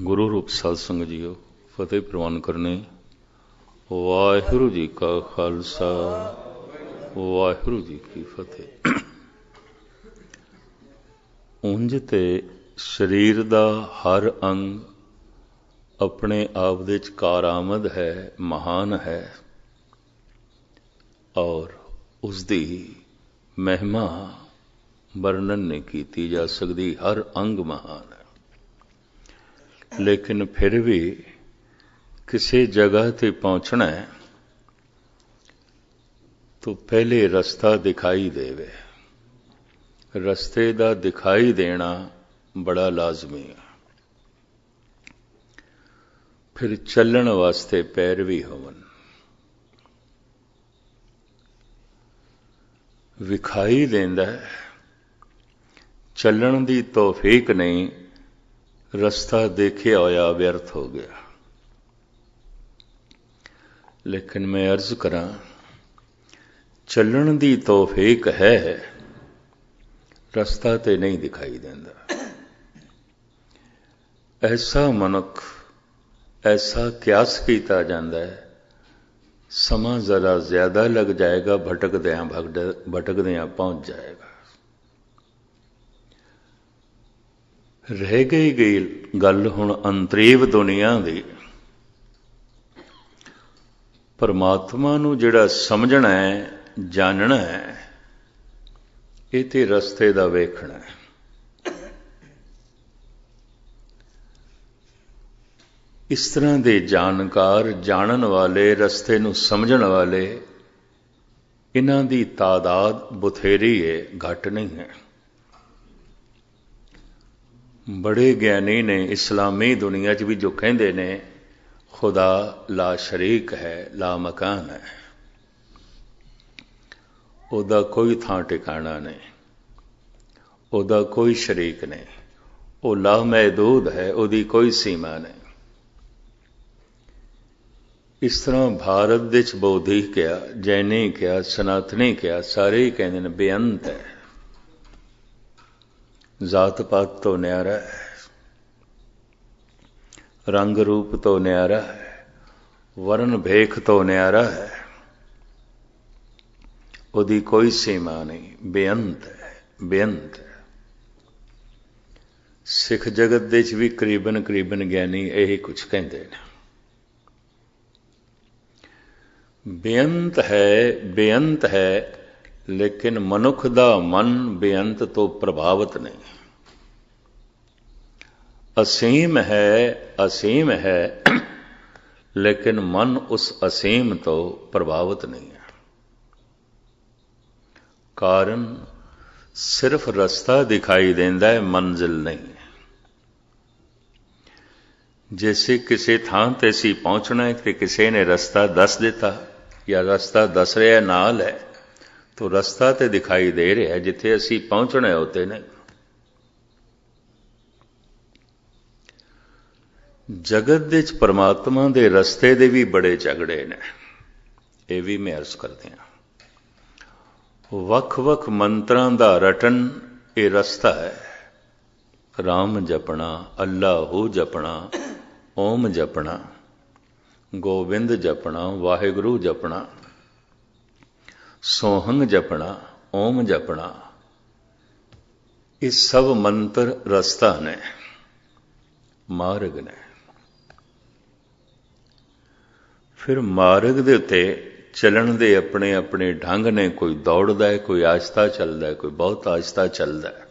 गुरु रूप साध संगत जीओ फतेह प्रवान करने। वाहिगुरु जी का खालसा वाहिगुरु जी की फतेह। ਉਂਝ ਤੇ ਸਰੀਰ ਦਾ ਹਰ ਅੰਗ ਆਪਣੇ ਆਪ ਦੇ ਵਿੱਚ ਕਾਰਾਮਦ ਹੈ, ਮਹਾਨ ਹੈ ਔਰ ਉਸ ਦੀ ਮਹਿਮਾ ਵਰਣਨ ਨਹੀਂ ਕੀਤੀ ਜਾ ਸਕਦੀ। ਹਰ ਅੰਗ ਮਹਾਨ ਹੈ, ਲੇਕਿਨ ਫਿਰ ਵੀ ਕਿਸੇ ਜਗ੍ਹਾ ਤੇ ਪਹੁੰਚਣਾ ਹੈ तो पहले रस्ता दिखाई देवे। रस्ते का दिखाई देना बड़ा लाजमी है। फिर चलण वास्ते पैर भी होवन। विखाई देंदा चलण की तौफीक नहीं, रस्ता देखे होया व्यर्थ हो गया। लेकिन मैं अर्ज करा, चलण की तौफीक है, रस्ता तो नहीं दिखाई देता। ऐसा मनुख ऐसा क्यास किया जाता है, समा जरा ज्यादा लग जाएगा, भटकदियां पहुंच जाएगा। रह गई गल हुण अंतरीव दुनिया की। परमात्मा नूं जिहड़ा समझना है, जानना है, ये तो रस्ते का वेखना है। इस तरह के जानकार, जानन वाले, रस्ते नूं समझण वाले, इन्हां दी तादाद बथेरी है, घट नहीं है। बड़े ज्ञानी ने इस्लामी दुनिया च भी जो कहते ने खुदा ला शरीक है, ला मकान है, ਉਹਦਾ कोई थां ठिकाना नहीं, ਉਹਦਾ कोई शरीक नहीं, वो लामहदूद है, ਉਹਦੀ कोई सीमा नहीं। इस तरह भारत दे च बौद्धी क्या, जैनी क्या, सनातनी क्या, सारे ही कहते हैं बेअंत है। जात पात तो न्यारा है, रंग रूप तो न्यारा है, वर्ण भेख तो न्यारा है, ਉਹਦੀ कोई सीमा नहीं, बेअंत है, बेअंत है। सिख जगत दे च भी करीबन करीबन ज्ञानी यही कुछ कहते हैं। बेअंत है, लेकिन मनुख दा मन बेअंत तो प्रभावित नहीं। असीम है, लेकिन मन उस असीम तो प्रभावित नहीं है। कारण सिर्फ रस्ता दिखाई देता है, मंजिल नहीं है। जैसे किसी थां ते असीं पहुंचना है कि किसी ने रस्ता दस दिता या रस्ता दस रहा नाल है, तो रस्ता तो दिखाई दे रहा है, जिथे असीं पहुंचना है उत्ते नहीं। जगत दे च परमात्मा दे रस्ते दे भी बड़े झगड़े ने, ये भी मैं अर्ज करते हैं। वख-वख मंत्रां दा रटन ये रस्ता है। राम जपना, अल्लाहू जपना, ओम जपना, गोविंद जपना, वाहिगुरु जपना, सोहंग जपना, ओम जपना, ये सब मंत्र रस्ता ने, मार्ग ने। फिर मार्ग दे उत्ते चलन दे अपने अपने ढंग ने। कोई दौड़दा है, कोई आहिस्ता चलता है, कोई बहुत आहिस्ता चलता है।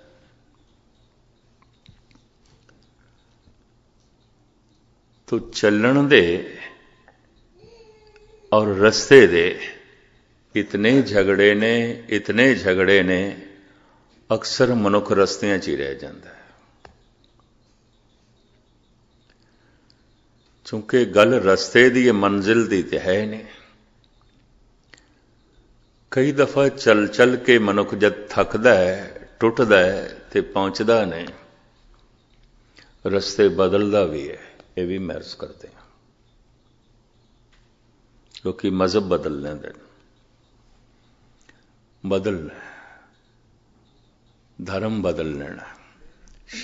तो चलन दे और रस्ते दे इतने झगड़े ने, अक्सर मनुख रस्तियां च ही रह जाता है। चूंकि गल रस्ते दी मंजिल दी ते है नहीं। कई दफा चल चल के मनुख जब थकदा है, टुटदा है, तो पहुंचदा नहीं, रस्ते बदलदा भी है। ये भी महर्ज करते हैं, क्योंकि मजहब बदल लेंदे, धर्म बदल लेना,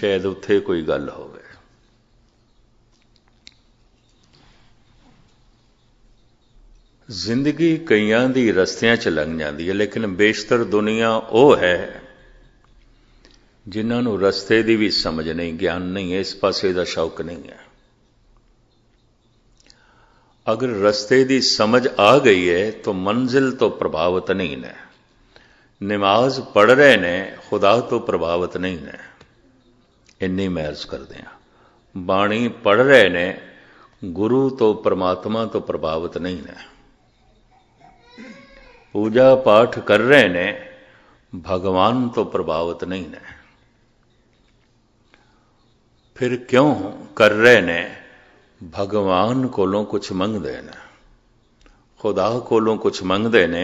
शायद उत्थे कोई गल होवे। ਜ਼ਿੰਦਗੀ ਕਈਆਂ ਦੀ ਰਸਤਿਆਂ 'ਚ ਲੰਘ ਜਾਂਦੀ ਹੈ, ਲੇਕਿਨ ਬੇਸ਼ਤਰ ਦੁਨੀਆ ਉਹ ਹੈ ਜਿਨ੍ਹਾਂ ਨੂੰ ਰਸਤੇ ਦੀ ਵੀ ਸਮਝ ਨਹੀਂ, ਗਿਆਨ ਨਹੀਂ ਹੈ, ਇਸ ਪਾਸੇ ਦਾ ਸ਼ੌਕ ਨਹੀਂ ਹੈ। अगर रस्ते की समझ आ गई है तो मंजिल तो प्रभावित नहीं ने। नमाज पढ़ रहे ने, खुदा तो प्रभावित नहीं ने, इन्नी मैं अर्ज करते हैं। बाणी पढ़ रहे ने, गुरु तो परमात्मा तो प्रभावित नहीं ने। पूजा पाठ कर रहे ने, भगवान तो प्रभावित नहीं ने। फिर क्यों कर रहे ने? भगवान कोलों कुछ मंगते ने, खुदा कोलों कुछ मंगते ने।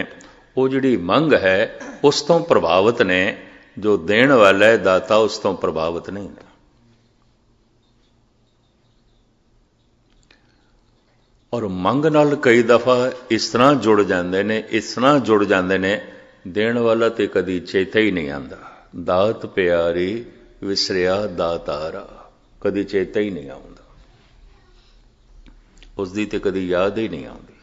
वो जिहड़ी मंग है उस तो प्रभावित ने, जो देण वाला है दाता उस तो प्रभावित नहीं ने। और मंग नाल कई दफा इस तरह जुड़ जाते ने, इस तरह जुड़ जाते ने, देण वाला तो कदी चेता ही नहीं आंदा। दात प्यारी विसरिया दातारा, कदी चेता ही नहीं आउंदा, उसकी तो कदी याद ही नहीं आती।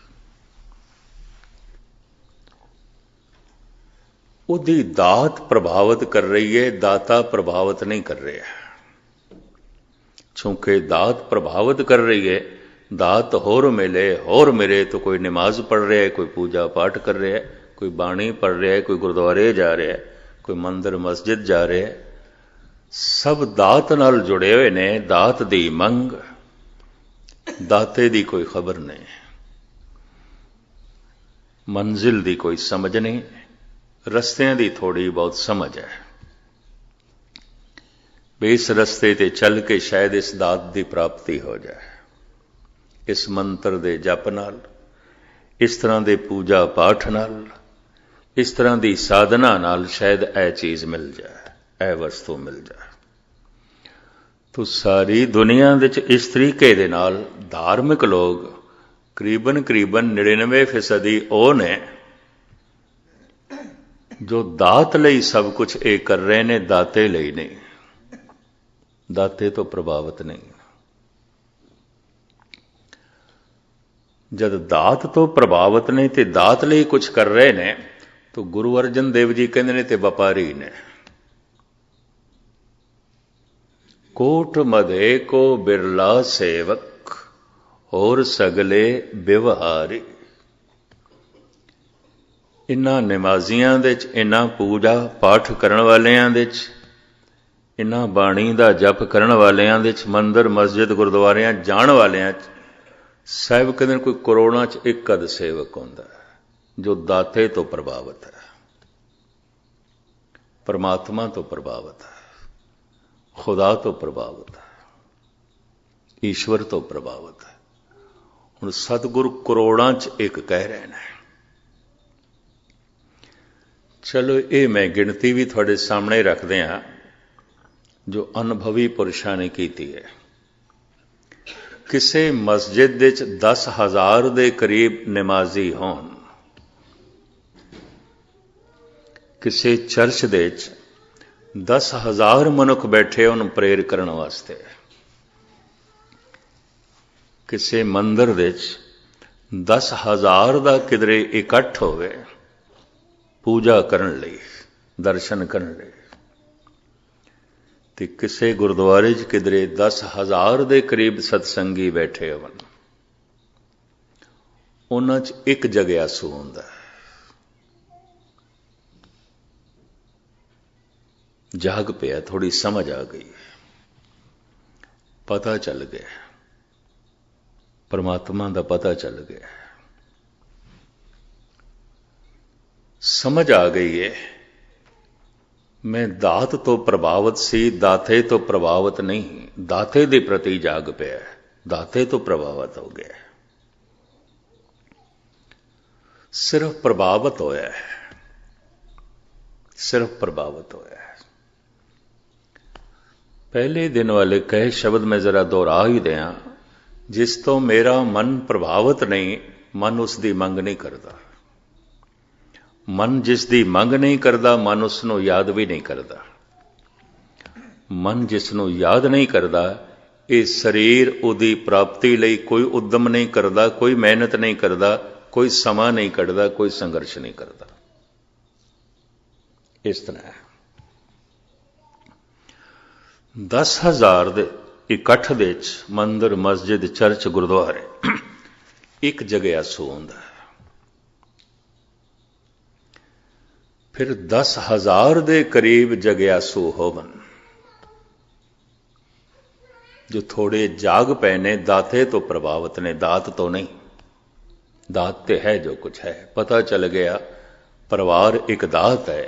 उसकी दात प्रभावित कर रही है, दाता प्रभावित नहीं कर रहा। चूंकि दात प्रभावित कर रही है, दात होर मिले तो कोई नमाज पढ़ रहा है, कोई पूजा पाठ कर रहा है, कोई बाणी पढ़ रहा है, कोई गुरुद्वारे जा रहा है, कोई मंदिर मस्जिद जा रहा है। सब दात नाल जुड़े हुए ने। दात दी मंग, दाते दी कोई खबर नहीं, मंजिल दी कोई समझ नहीं, रस्तियां दी थोड़ी बहुत समझ है। इस रस्ते ते चल के शायद इस दात दी प्राप्ति हो जाए। इस मंत्र दे जप नाल, इस तरह दे पूजा पाठ नाल, इस तरह दी साधना नाल शायद यह चीज मिल जाए, यह वस्तु मिल जाए। तो सारी दुनिया दे इस तरीके दे नाल धार्मिक लोग करीबन 99% वो ने जो दात लई सब कुछ ये कर रहे ने, दाते लई नहीं, दाते तो प्रभावित नहीं। जब दात तो प्रभावित नहीं तो दात लई कुछ कर रहे ने, तो गुरु अर्जन देव जी कहते ने ते व्यापारी ने। कोट मधे को बिरला सेवक और सगले व्यवहारी। इन्हां नमाजियां दे च, इन्हां पूजा पाठ करन वालियां दे च, इन्हां बाणी दा जप करन वालियां दे च, मंदिर मस्जिद गुरुद्वारियां जाण वालियां च, साहिब कहते कोई करोड़ां च एक अध सेवक हुंदा है जो दाते तो प्रभावित है, परमात्मा तो प्रभावित है, खुदा तो प्रभावित है, ईश्वर तो प्रभावित है। हुण सतगुरु करोड़ां च एक कह रहे हैं। चलो ये मैं गिनती भी थोड़े सामने रखते हैं जो अनुभवी पुरुषों ने की है। किसी मस्जिद दे 10,000 के करीब नमाजी होन, किसी चर्च दे 10,000 मनुख बैठे उन्हें प्रेयर करने वास्ते, किसी मंदिर दे 10,000 का किधरे इकट्ठ होवे पूजा करन लई, दर्शन करन लई, ते किसी गुरुद्वारे च किधरे 10,000 के करीब सतसंगी बैठे होवन, उन्हां च एक जग्यासू हुंदा है। जाग पिया, थोड़ी समझ आ गई, पता चल गया, परमात्मा का पता चल गया, समझ आ गई है। मैं दात तो प्रभावित सी, दाते तो प्रभावित नहीं, दाते के प्रति जाग पिया, दाते तो प्रभावित हो गया, सिर्फ प्रभावित होया है, सिर्फ प्रभावित होया है। पहले दिन वाले कहे शब्द मैं जरा दोहरा ही दिया, जिस तो मेरा मन प्रभावित नहीं, मन उसकी मंग नहीं करता। मन जिसकी मंग नहीं करता, मन उसनों याद भी नहीं करता। मन जिसनों याद नहीं करता, ये शरीर उदी प्राप्ति लई कोई उद्यम नहीं करता, कोई मेहनत नहीं करता, कोई समा नहीं कढ़दा, कोई संघर्ष नहीं करता। इस तरह 10,000 ਦੇ ਇਕੱਠ ਦੇ ਵਿੱਚ ਮੰਦਰ, ਮਸਜਿਦ, ਚਰਚ, ਗੁਰਦੁਆਰੇ ਇੱਕ ਜਗਿਆਸੂ ਹੁੰਦਾ। ਫਿਰ 10,000 ਦੇ ਕਰੀਬ ਜਗਿਆਸੂ ਹੋਵਨ जो थोड़े जाग पए ने, दाते तो प्रभावित ने, दात तो नहीं। दात ते है जो कुछ है, पता चल गया परिवार एक दात है,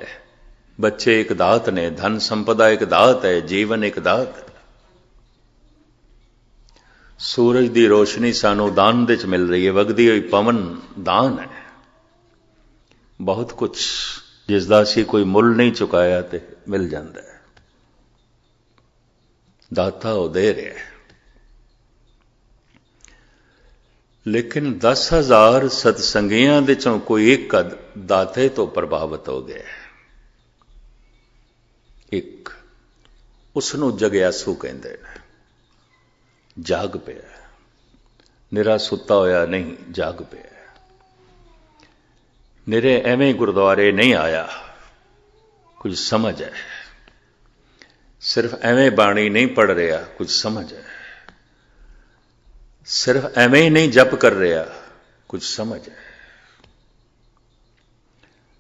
बच्चे एक दात ने, धन संपदा एक दात है, जीवन एक दात है। सूरज की रोशनी सानू दान दे च मिल रही है, वगदी हुई पवन दान है। बहुत कुछ जिसदा असीं कोई मुल नहीं चुकाया ते मिल जाता है। दाता वो दे रहा है। लेकिन 10,000 सतसंगियां दे चों कोई एक दाते तो प्रभावित हो गया है। एक उसनू जगियासू कहते हैं। जाग पिया, निरा सुता होया नहीं, जाग पिया। निरे एवें गुरुद्वारे नहीं आया, कुछ समझ है। सिर्फ एवें बाणी नहीं पढ़ रहा, कुछ समझ है। सिर्फ एवें ही नहीं जप कर रहा, कुछ समझ है।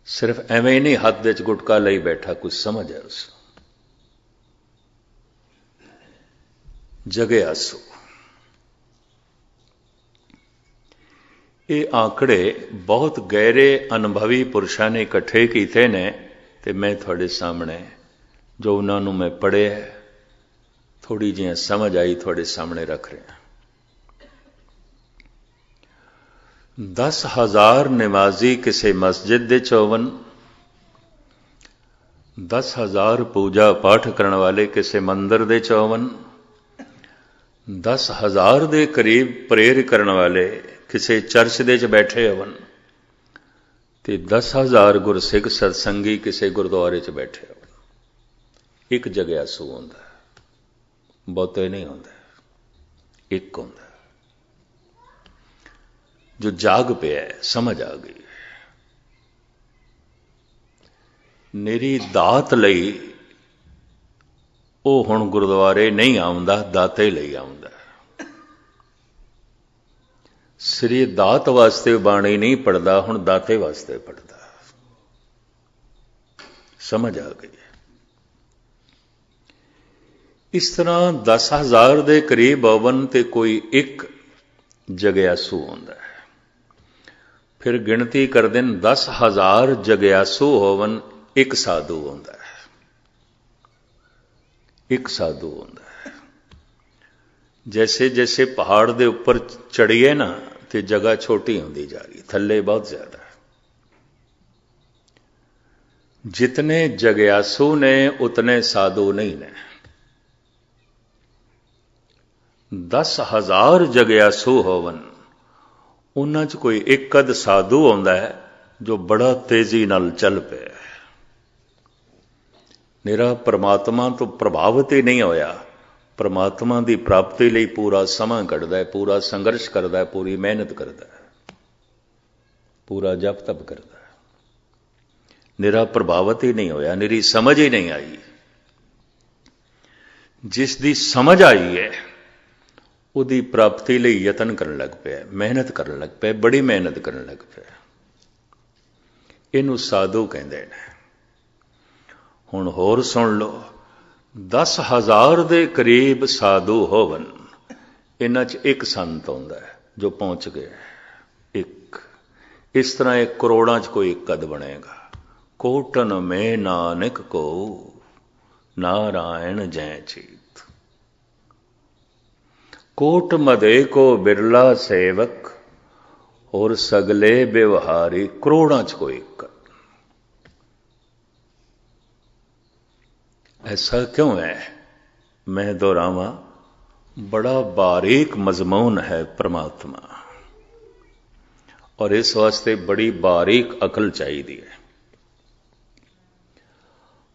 सिर्फ एवें ही नहीं हाथ विच गुटका लई बैठा, कुछ समझ है। उस जगियासू ये आंकड़े बहुत गहरे अनुभवी पुरुषों ने इकट्ठे किए ने, ते मैं थोड़े सामने जो उन्होंने मैं पढ़े थोड़ी जी समझ आई थोड़े सामने रख रहा। 10,000 निमाजी किसी मस्जिद दे चौवन, 10,000 पूजा पाठ करने वाले किसी मंदिर दे चौवन, 10,000 दे करीब प्रेयर करने वाले किसी चर्च दे च बैठे होवन, ते 10,000 गुरसिख सत्संगी किसी गुरुद्वारे च बैठे होवन। एक जगियासू होंदा, बहुते नहीं होंदा, एक होंदा जो जाग पिया है, समझ आ गई। मेरी दात लई वो हुण गुरुद्वारे नहीं आउंदा, दाते लई आउंदा। श्री दात वास्ते बाणी नहीं पढ़दा, हुण दाते वास्ते पढ़दा। समझ आ गई। इस तरह 10,000 के करीब होवन ते कोई एक जगियासू होंदा है। फिर गिनती कर देन 10,000 जगियासू होवन, एक साधु होंदा है। एक साधु होंदा है। जैसे जैसे पहाड़ दे ऊपर चढ़िए ना, तो जगह छोटी होंदी जा रही, थल्ले बहुत ज्यादा है। जितने जगियासू ने उतने साधु नहीं ने। 10,000 जगियासू होवन, उन्हां च कोई एक अद साधु होंदा है जो बड़ा तेजी नाल चल पे, निरा परमात्मा तो प्रभावित ही नहीं होया, परमात्मा की प्राप्ति लई पूरा समा कढ़दा है, पूरा संघर्ष करदा है, पूरी मेहनत करदा है, पूरा जप तप करदा है। निरा प्रभावित ही नहीं होया, निरी समझ ही नहीं आई। जिसदी समझ आई है उदी प्राप्ति लई यतन करन लग पिया, मेहनत करन लग पिया, बड़ी मेहनत करन लग पिया। इनू साधु कहंदे ने। हुण होर सुन लो, 10,000 दे करीब साधु होवन, इन्हां च एक संत होंदा है जो पहुंच गया। एक इस तरह एक करोड़ां च कोई एक कद बनेगा। कोटन में नानक को नारायण जय चीत, कोट मदे को बिरला सेवक और सगले व्यवहारी, करोड़ां च कोई एक। ऐसा क्यों है? मैं दोहरावा, बड़ा बारीक मजमून है परमात्मा, और इस वास्ते बड़ी बारीक अकल चाहिए है।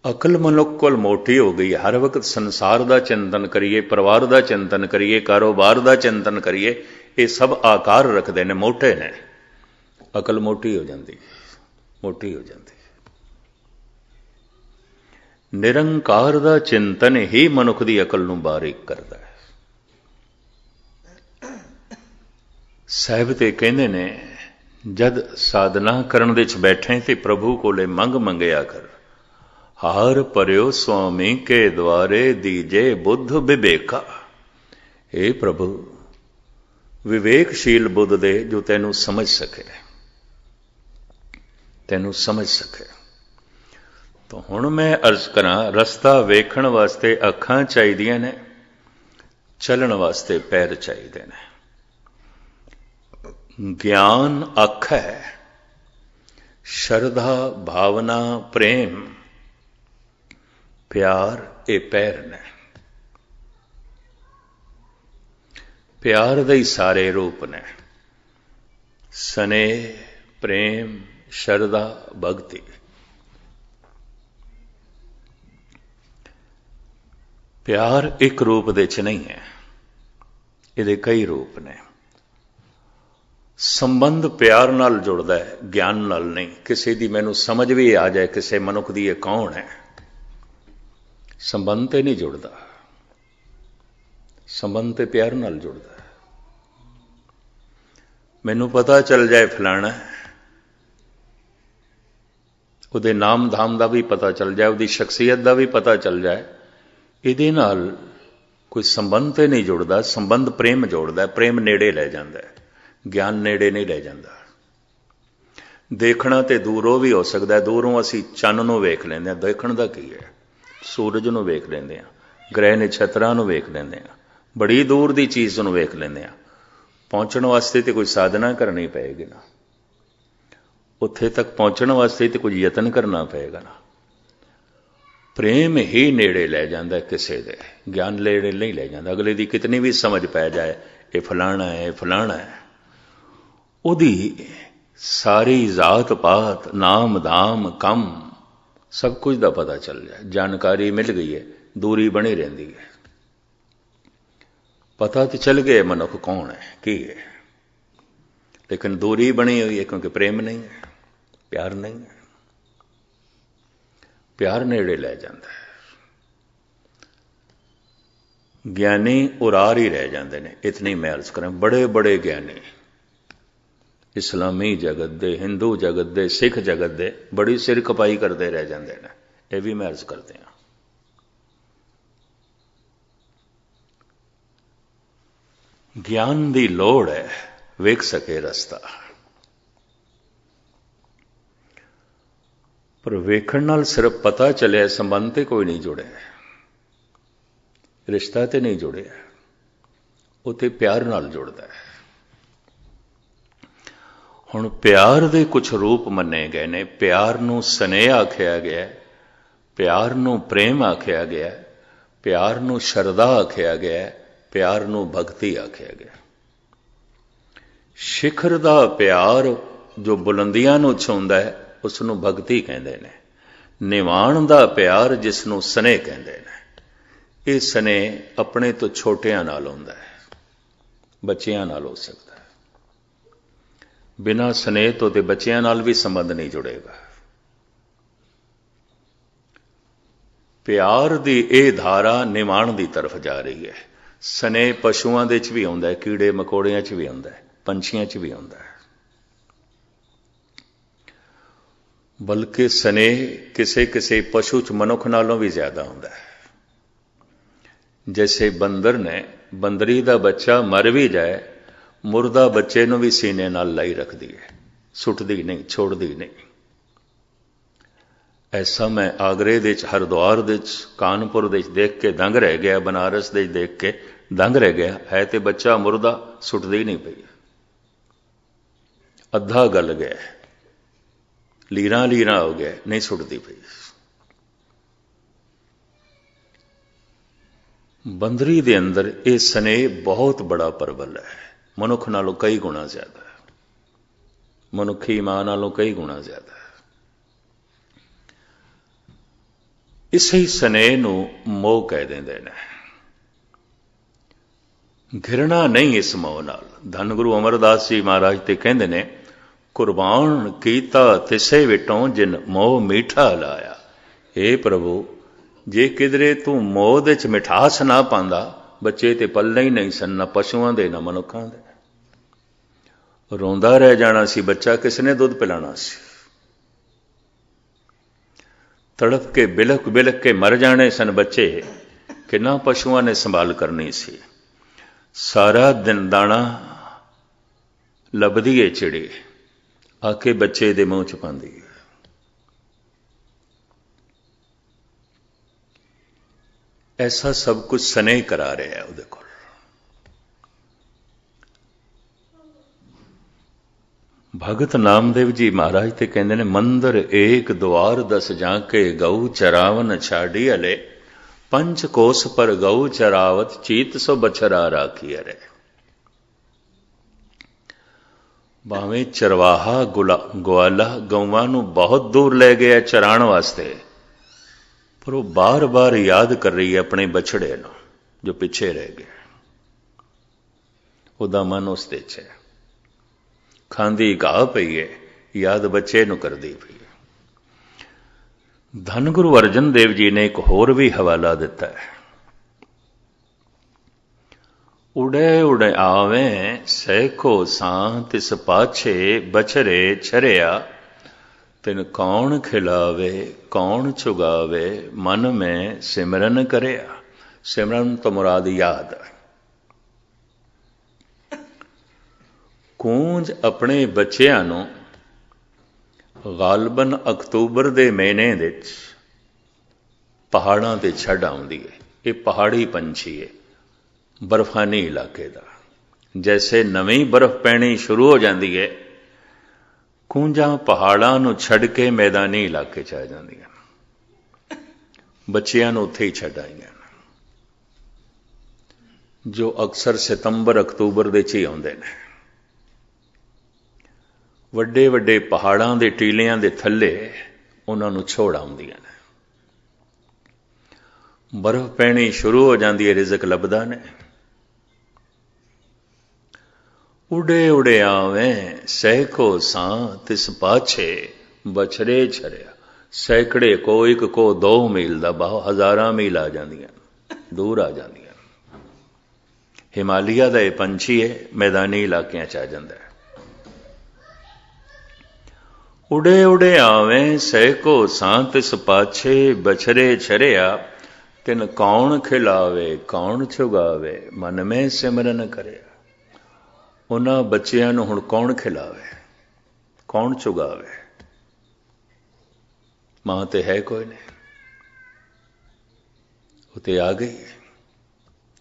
अकल मनुख कोल मोटी हो गई। हर वक्त संसार का चिंतन करिए, परिवार का चिंतन करिए, कारोबार का चिंतन करिए, ये सब आकार रखते हैं, मोटे ने। ਅਕਲ ਮੋਟੀ ਹੋ ਜਾਂਦੀ, ਮੋਟੀ ਹੋ ਜਾਂਦੀ। ਨਿਰੰਕਾਰ ਦਾ ਚਿੰਤਨ ਹੀ ਮਨੁੱਖ ਦੀ ਅਕਲ ਨੂੰ ਬਾਰੀਕ ਕਰਦਾ ਹੈ। ਸਾਹਿਬ ਤੇ ਕਹਿੰਦੇ ਨੇ, ਜਦ ਸਾਧਨਾ ਕਰਨ ਵਿੱਚ ਬੈਠੇ ਤੇ ਪ੍ਰਭੂ ਕੋਲੇ ਮੰਗ ਮੰਗਿਆ ਕਰ, ਹਾਰ ਭਰਿਓ ਸੁਆਮੀ ਕੇ ਦੁਆਰੇ ਦੀਜੇ ਬੁੱਧ ਵਿਵੇਕਾ। ਇਹ ਪ੍ਰਭੂ ਵਿਵੇਕਸ਼ੀਲ ਬੁੱਧ ਦੇ, ਜੋ ਤੈਨੂੰ ਸਮਝ ਸਕੇ, ਤੈਨੂੰ ਸਮਝ ਸਕੇ। ਤਾਂ ਹੁਣ ਮੈਂ ਅਰਜ਼ ਕਰਾਂ, ਰਸਤਾ ਵੇਖਣ ਵਾਸਤੇ ਅੱਖਾਂ ਚਾਹੀਦੀਆਂ ਨੇ, ਚੱਲਣ ਵਾਸਤੇ ਪੈਰ ਚਾਹੀਦੇ ਨੇ। ਗਿਆਨ ਅੱਖ ਹੈ, ਸ਼ਰਧਾ ਭਾਵਨਾ ਪ੍ਰੇਮ ਪਿਆਰ ਇਹ ਪੈਰ ਨੇ। ਪਿਆਰ ਦੇ ਹੀ ਸਾਰੇ ਰੂਪ ਨੇ, ਸਨੇਹ, ਪ੍ਰੇਮ, ਸ਼ਰਧਾ, ਭਗਤੀ। ਪਿਆਰ ਇੱਕ ਰੂਪ ਦੇ ਚ ਨਹੀਂ ਹੈ, ਇਹਦੇ ਕਈ ਰੂਪ ਨੇ। ਸੰਬੰਧ ਪਿਆਰ ਨਾਲ ਜੁੜਦਾ ਹੈ, ਗਿਆਨ ਨਾਲ ਨਹੀਂ। ਕਿਸੇ ਦੀ ਮੈਨੂੰ ਸਮਝ ਵੀ ਆ ਜਾਏ ਕਿਸੇ ਮਨੁੱਖ ਦੀ ਇਹ ਕੌਣ ਹੈ, ਸੰਬੰਧ ਤੇ ਨਹੀਂ ਜੁੜਦਾ। ਸੰਬੰਧ ਤੇ ਪਿਆਰ ਨਾਲ ਜੁੜਦਾ ਹੈ। ਮੈਨੂੰ ਪਤਾ ਚੱਲ ਜਾਏ ਫਲਾਣਾ, ਉਹਦੇ ਨਾਮ ਧਾਮ ਦਾ ਵੀ ਪਤਾ ਚੱਲ ਜਾਏ, ਉਹਦੀ ਸ਼ਖਸੀਅਤ ਦਾ ਵੀ ਪਤਾ ਚੱਲ ਜਾਏ, ਇਹਦੇ ਨਾਲ ਕੋਈ ਸੰਬੰਧ ਤੇ ਨਹੀਂ ਜੁੜਦਾ। ਸੰਬੰਧ ਪ੍ਰੇਮ ਜੋੜਦਾ, ਪ੍ਰੇਮ ਨੇੜੇ ਲੈ ਜਾਂਦਾ, ਗਿਆਨ ਨੇੜੇ ਨਹੀਂ ਲੈ ਜਾਂਦਾ। ਦੇਖਣਾ ਤੇ ਦੂਰੋਂ ਵੀ ਹੋ ਸਕਦਾ, ਦੂਰੋਂ ਅਸੀਂ ਚੰਨ ਨੂੰ ਵੇਖ ਲੈਂਦੇ ਹਾਂ, ਦੇਖਣ ਦਾ ਕੀ ਹੈ, ਸੂਰਜ ਨੂੰ ਵੇਖ ਲੈਂਦੇ ਹਾਂ, ਗ੍ਰਹਿ ਨਛੱਤਰਾਂ ਨੂੰ ਵੇਖ ਲੈਂਦੇ ਹਾਂ, ਬੜੀ ਦੂਰ ਦੀ ਚੀਜ਼ ਨੂੰ ਵੇਖ ਲੈਂਦੇ ਹਾਂ। ਪਹੁੰਚਣ ਵਾਸਤੇ ਤੇ ਕੋਈ ਸਾਧਨਾ ਕਰਨੀ ਪਏਗੀ ਨਾ, ਉੱਥੇ ਤੱਕ ਪਹੁੰਚਣ ਵਾਸਤੇ ਤੇ ਕੁਝ ਯਤਨ ਕਰਨਾ ਪਏਗਾ ਨਾ। ਪ੍ਰੇਮ ਹੀ ਨੇੜੇ ਲੈ ਜਾਂਦਾ ਕਿਸੇ ਦੇ, ਗਿਆਨ ਨੇੜੇ ਨਹੀਂ ਲੈ ਜਾਂਦਾ। ਅਗਲੇ ਦੀ ਕਿਤਨੀ ਵੀ ਸਮਝ ਪੈ ਜਾਏ ਇਹ ਫਲਾਣਾ ਹੈ, ਇਹ ਫਲਾਣਾ ਹੈ, ਉਹਦੀ ਸਾਰੀ ਜ਼ਾਤ ਪਾਤ, ਨਾਮ ਧਾਮ, ਕੰਮ, ਸਭ ਕੁਝ ਦਾ ਪਤਾ ਚੱਲ ਜਾਏ, ਜਾਣਕਾਰੀ ਮਿਲ ਗਈ ਹੈ, ਦੂਰੀ ਬਣੀ ਰਹਿੰਦੀ ਹੈ। ਪਤਾ ਤੇ ਚੱਲ ਗਿਆ ਮਨੁੱਖ ਕੌਣ ਹੈ, ਕੀ ਹੈ, ਲੇਕਿਨ ਦੂਰੀ ਬਣੀ ਹੋਈ ਹੈ ਕਿਉਂਕਿ ਪ੍ਰੇਮ ਨਹੀਂ ਹੈ, ਪਿਆਰ ਨਹੀਂ ਹੈ। ਪਿਆਰ ਨੇੜੇ ਲੈ ਜਾਂਦਾ ਹੈ। ਗਿਆਨੀ ਉਰਾਰ ਹੀ ਰਹਿ ਜਾਂਦੇ ਨੇ। ਇਤਨੀ ਮੈਂ ਅਰਜ਼ ਕਰਾਂ, ਬੜੇ ਬੜੇ ਗਿਆਨੀ ਇਸਲਾਮੀ ਜਗਤ ਦੇ, ਹਿੰਦੂ ਜਗਤ ਦੇ, ਸਿੱਖ ਜਗਤ ਦੇ ਬੜੀ ਸਿਰ ਖਪਾਈ ਕਰਦੇ ਰਹਿ ਜਾਂਦੇ ਨੇ। ਇਹ ਵੀ ਮੈਂ ਅਰਜ਼ ਕਰਦੇ ਹਾਂ। ਗਿਆਨ ਦੀ ਲੋੜ ਹੈ, ਵੇਖ ਸਕੇ ਰਸਤਾ, ਪਰ ਵੇਖਣ ਨਾਲ ਸਿਰਫ ਪਤਾ ਚੱਲਿਆ, ਸੰਬੰਧ ਤੇ ਕੋਈ ਨਹੀਂ ਜੁੜਿਆ, ਰਿਸ਼ਤਾ ਤੇ ਨਹੀਂ ਜੁੜਿਆ, ਉੱਥੇ ਪਿਆਰ ਨਾਲ ਜੁੜਦਾ ਹੈ। ਹੁਣ ਪਿਆਰ ਦੇ ਕੁਝ ਰੂਪ ਮੰਨੇ ਗਏ ਨੇ। ਪਿਆਰ ਨੂੰ ਸਨੇਹ ਆਖਿਆ ਗਿਆ, ਪਿਆਰ ਨੂੰ ਪ੍ਰੇਮ ਆਖਿਆ ਗਿਆ, ਪਿਆਰ ਨੂੰ ਸ਼ਰਧਾ ਆਖਿਆ ਗਿਆ, ਪਿਆਰ ਨੂੰ ਭਗਤੀ ਆਖਿਆ ਗਿਆ। ਸਿਖਰ ਦਾ ਪਿਆਰ ਜੋ ਬੁਲੰਦੀਆਂ ਨੂੰ ਛੂੰਹਦਾ ਹੈ, ਉਸ ਨੂੰ ਭਗਤੀ ਕਹਿੰਦੇ ਨੇ। ਨਿਵਾਣ ਦਾ ਪਿਆਰ ਜਿਸ ਨੂੰ ਸਨੇਹ ਕਹਿੰਦੇ ਨੇ। ਇਹ ਸਨੇਹ ਆਪਣੇ ਤੋਂ ਛੋਟਿਆਂ ਨਾਲ ਹੁੰਦਾ ਹੈ, ਬੱਚਿਆਂ ਨਾਲ ਹੋ ਸਕਦਾ ਹੈ। ਬਿਨਾਂ ਸਨੇਹ ਤੋਂ ਤੇ ਬੱਚਿਆਂ ਨਾਲ ਵੀ ਸੰਬੰਧ ਨਹੀਂ ਜੁੜੇਗਾ। ਪਿਆਰ ਦੀ ਇਹ ਧਾਰਾ ਨਿਵਾਣ ਦੀ ਤਰਫ ਜਾ ਰਹੀ ਹੈ। ਸਨੇਹ ਪਸ਼ੂਆਂ ਦੇ 'ਚ ਵੀ ਆਉਂਦਾ ਹੈ, ਕੀੜੇ ਮਕੌੜਿਆਂ 'ਚ ਵੀ ਆਉਂਦਾ ਹੈ, ਪੰਛੀਆਂ 'ਚ ਵੀ ਆਉਂਦਾ ਹੈ। ਬਲਕਿ ਸਨੇਹ ਕਿਸੇ ਕਿਸੇ ਪਸ਼ੂ 'ਚ ਮਨੁੱਖ ਨਾਲੋਂ ਵੀ ਜ਼ਿਆਦਾ ਹੁੰਦਾ ਹੈ। ਜੈਸੇ ਬੰਦਰ ਨੇ, ਬੰਦਰੀ ਦਾ ਬੱਚਾ ਮਰ ਵੀ ਜਾਏ, ਮੁਰਦਾ ਬੱਚੇ ਨੂੰ ਵੀ ਸੀਨੇ ਨਾਲ ਲਾਈ ਰੱਖਦੀ ਹੈ, ਸੁੱਟਦੀ ਨਹੀਂ, ਛੋੜਦੀ ਨਹੀਂ। ਐਸਾ ਮੈਂ ਆਗਰੇ ਦੇ 'ਚ, ਹਰਿਦੁਆਰ ਦੇ 'ਚ, ਕਾਨਪੁਰ ਦੇ 'ਚ ਦੇਖ ਕੇ ਦੰਗ ਰਹਿ ਗਿਆ, ਬਨਾਰਸ ਦੇ 'ਚ ਦੇਖ ਕੇ ਦੰਗ ਰਹਿ ਗਿਆ। ਹੈ ਤੇ ਬੱਚਾ ਮੁਰਦਾ, ਸੁੱਟਦੀ ਨਹੀਂ ਪਈ, ਅੱਧਾ ਗਲ ਗਿਆ, ਲੀਰਾਂ ਲੀਰਾਂ ਹੋ ਗਿਆ, ਨਹੀਂ ਸੁੱਟਦੀ ਪਈ। ਬੰਦਰੀ ਦੇ ਅੰਦਰ ਇਹ ਸਨੇਹ ਬਹੁਤ ਬੜਾ ਪ੍ਰਬਲ ਹੈ, ਮਨੁੱਖ ਨਾਲੋਂ ਕਈ ਗੁਣਾ ਜ਼ਿਆਦਾ ਹੈ, ਮਨੁੱਖੀ ਮਾਂ ਨਾਲੋਂ ਕਈ ਗੁਣਾ ਜ਼ਿਆਦਾ ਹੈ। ਇਸੇ ਸਨੇਹ ਨੂੰ ਮੋਹ ਕਹਿ ਦਿੰਦੇ ਨੇ। ਘਿਰਣਾ ਨਹੀਂ ਇਸ ਮੋਹ ਨਾਲ। ਧੰਨ ਗੁਰੂ ਅਮਰਦਾਸ ਜੀ ਮਹਾਰਾਜ ਤੇ ਕਹਿੰਦੇ ਨੇ, कुर्बान कीता तिसे विटों जिन मोह मीठा लाया। हे प्रभु, जे किधरे तू मोह दे च मिठास ना पांदा, बच्चे ते पलने ही नहीं सन, ना पशुआं दे ना मनुखां दे। रोंदा रह जाना सी बच्चा, किसने दुध पिलाना सी। तड़प के बिलक बिलक के मर जाने सन बच्चे, किन्ना पशुआं ने संभाल करनी सी। सारा दिन दाना लभदी है चिड़ी, आके बच्चे दे मूँह च पांदी है। ऐसा सब कुछ स्नेह करा रहा है उहदे कोल। भगत नामदेव जी महाराज ते कहते ने, मंदिर एक द्वार दस जाके गऊ चरावन छाड़ी अले, पंच कोस पर गऊ चरावत चीत सो बछरा राखी अरे। भावें चरवाहा ग्वाला गौवां नूं बहुत दूर ले गया चराण वास्ते, पर वो बार बार याद कर रही है अपने बछड़े नूं जो पिछे रह गया। उहदा मन उस दे च है, खांदी घाह पई है, याद बच्चे नूं करदी पई है। धन गुरु अर्जन देव जी ने एक होर भी हवाला दिता है। उड़े उड़े आवें सैको सां तिस पाछे बछरे छरिया, तिन कौन खिलावे कौन चुगावे मन में सिमरन करया। सिमरन तो मुराद याद। कूंज अपने बच्चिਆਂ ਨੂੰ गालबन अक्तूबर ਦੇ महीने ਵਿੱਚ पहाड़ां ते ਛੱਡ ਆਉਂਦੀ है। ये पहाड़ी पंछी है, बर्फानी इलाके का। जैसे नवीं बर्फ पैनी शुरू हो जाती है, कूंजां पहाड़ां नूं छड्ड के मैदानी इलाके च आ जांदियां, बच्चिਆਂ ਨੂੰ उत्थे ही छड्ड आईयां, जो अक्सर सितंबर अक्तूबर दे च ही आउंदे ने। ਵੱਡੇ ਵੱਡੇ पहाड़ां दे टीलियां दे थल्ले उन्हां नूं छोड़ आउंदियां ने। बर्फ पैनी शुरू हो जाती है, रिजक लभदा ने। उड़े उड़े आवें सैको सां तिस पाछे बछरे छरिया। सैकड़े को एक को 2 मील दा बाह, 1000 मील आ जांदियां, दूर आ जांदियां। हिमालय दा यह पंछी है, मैदानी इलाकियां च आ जांदा है। उड़े उड़े आवें सैको सां तिस पाछे बछरे छरिया, तिन कौन खिलावे कौन चुगावे मन में सिमरन करे। उन्हां बच्चिਆਂ ਨੂੰ ਹੁਣ कौन खिलावे कौन चुगावे। मां ते है कोई नहीं, उते आ गई है,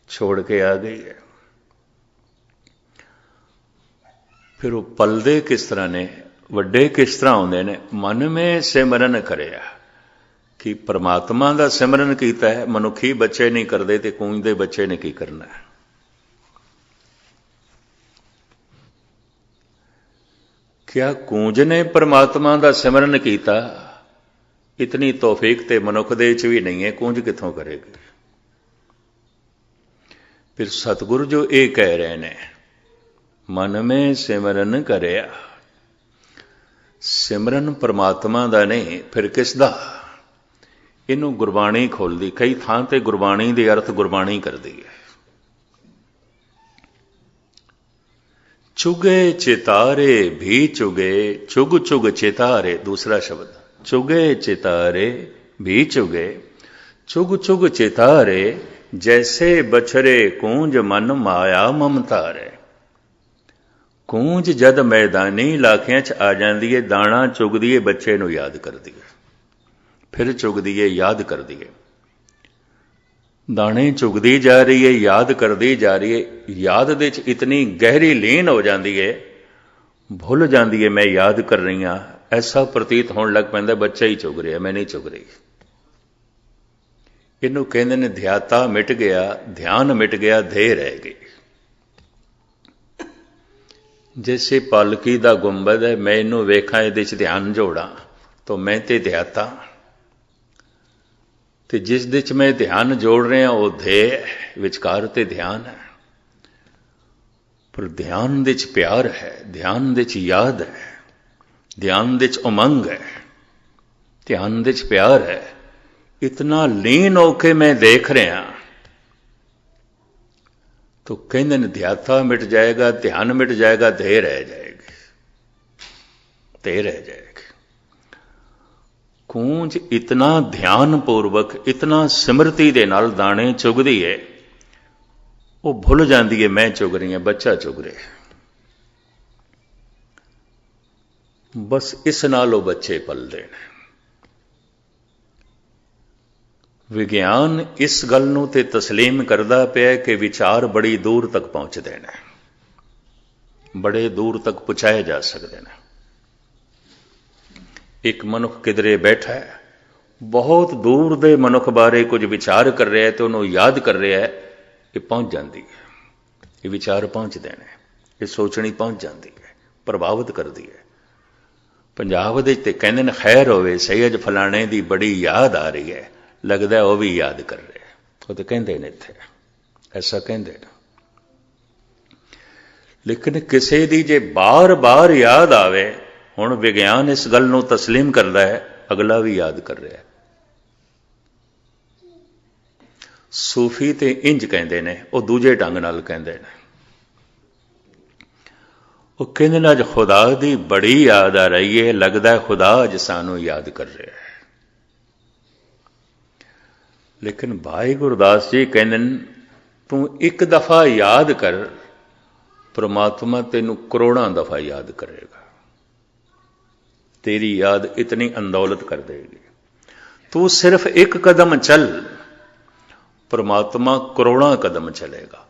छोड़ के आ गई है। फिर वो पलदे किस तरह ने, ਵੱਡੇ किस तरह आउंदे ने। मन में सिमरन करिया कि परमात्मा का सिमरन कीता है। मनुखी बच्चे नहीं करते तो कूंज दे बच्चे ने की करना है। क्या कूंज ने परमात्मा का सिमरन कीता? इतनी तौफीक ते मनुख दे च भी नहीं है, कूंज कित्थों करेगी। फिर सतगुरु जो ये कह रहे ने, मन में सिमरन करिया, सिमरन परमात्मा का नहीं फिर किसदा? इनू गुरबाणी खोलदी। कई थां ते गुरबाणी दे अर्थ गुरबाणी करदी है। चुगे चितारे भी चुगे, चुग चुग चितारे, दूसरा शब्द चुगे चितारे भी चुगे, चुग चुग चितारे, जैसे बछरे कूंज मन माया ममतारे। कूंज जद मैदानी इलाकिਆਂ ਚ आ जाती है, दाना चुगदी है, बच्चे नूं याद करदी है, फिर चुगदी है, याद करदी है। दाने चुगदी जा रही है, याद करदी जा रही है। याद दे च इतनी गहरी लीन हो जाती है, भुल जाती है मैं याद कर रही हाँ। ऐसा प्रतीत होने लग पैंदा बच्चा ही चुग रहा, मैं नहीं चुग रही। इनू कहंदे ने ध्याता मिट गया, ध्यान मिट गया, धेय रह गई। जैसे पालकी का गुंबद है, मैं इनू वेखा ये ध्यान जोड़ा तो मैं ते ध्याता, ते जिस दे मैं ध्यान जोड़ रहा वो ध्येय विचकार ते ध्यान है। पर ध्यान दे प्यार है, ध्यान दे याद है। ਧਿਆਨ ਦੇ 'ਚ ਉਮੰਗ ਹੈ, ਧਿਆਨ ਦੇ 'ਚ ਪਿਆਰ ਹੈ, ਇਤਨਾ ਲੀਨ ਹੋ ਕੇ ਮੈਂ ਦੇਖ ਰਿਹਾ। तो कहते हैं ध्याता मिट जाएगा, ध्यान मिट जाएगा, देह रह जाएगी, देह रह जाएगी। कूंज इतना ध्यान पूर्वक, इतना सिमरती दे नाल दाने चुगदी है, वो भुल जाती है मैं चुग रही है, बच्चा चुग रहा है। बस इस नाल वो बच्चे पलदे ने। विज्ञान इस गल नूं ते तस्लीम करदा पिया कि विचार बड़ी दूर तक पहुंचते हैं, बड़े दूर तक पहुंचाए जा सकते हैं। एक मनुख किधरे बैठा है, बहुत दूर दे मनुख बारे कुछ विचार कर रहा है तो उन्होंने याद कर रहा है, ये पहुंच जाती है, ये विचार पहुंचते हैं, ये सोचनी पहुंच जाती है, प्रभावित करती है। पंजाब दे ते कहंदे ने खैर होवे सैयद फलाणे दी बड़ी याद आ रही है, लगता है वह भी याद कर रहे, वो तो कहते हैं इत्थे ऐसा कहते हैं। लेकिन किसी दी जे बार बार याद आवे, हुण विज्ञान इस गल नूं तस्लीम करता है, अगला भी याद कर रहा है। सूफी ते इंज कहते हैं, वो दूजे ढंग नाल कहते हैं, वो कहते हैं अज खुदा दी बड़ी याद आ रही है, लगता है खुदा अज सानू याद कर रहा है। लेकिन भाई गुरदास जी कहते तू एक दफा याद कर, परमात्मा तेनू करोड़ों दफा याद करेगा, तेरी याद इतनी अंदौलत कर देगी। तू सिर्फ एक कदम चल, परमात्मा करोड़ों कदम चलेगा।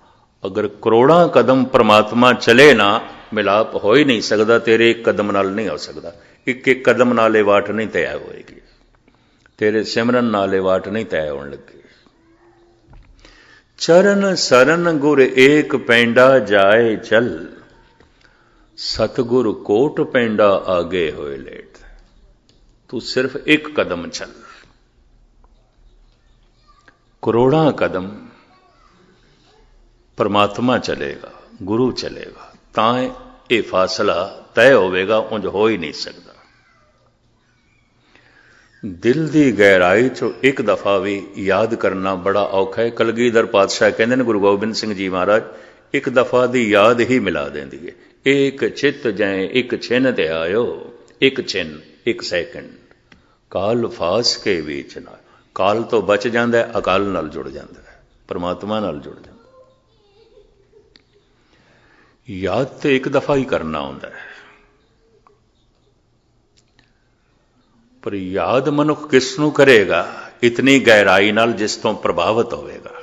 अगर करोड़ों कदम परमात्मा चले ना, मिलाप हो ही नहीं सकता, तेरे एक कदम नाल नहीं हो सकता। एक एक कदम नाल वाट नहीं तय होएगी, तेरे सिमरन नाल वाट नहीं तय होने लगी। चरण सरन गुर एक पैंडा जाए चल, सतगुर कोट पैंडा आगे होए लेट। तू सिर्फ एक कदम चल, करोड़ों कदम परमात्मा चलेगा, गुरु चलेगा, तां ये फासला तय होवेगा, उंज हो ही नहीं सकता। दिल की गहराई चो एक दफा भी याद करना बड़ा औखा है। कलगीधर पातशाह कहते हैं गुरु गोबिंद सिंह जी महाराज, एक दफा की याद ही मिला देंदी है। एक चित जै एक छिन ते आयो, एक छिन एक सैकंड, काल फास के बीच ना। काल तो बच जाता है, अकाल नाल जुड़ जाता है, परमात्मा नाल जुड़ जाता। याद तो एक दफा ही करना होता है, पर याद मनुख किस नूं करेगा? इतनी गहराई नाल जिस तो प्रभावित होवेगा।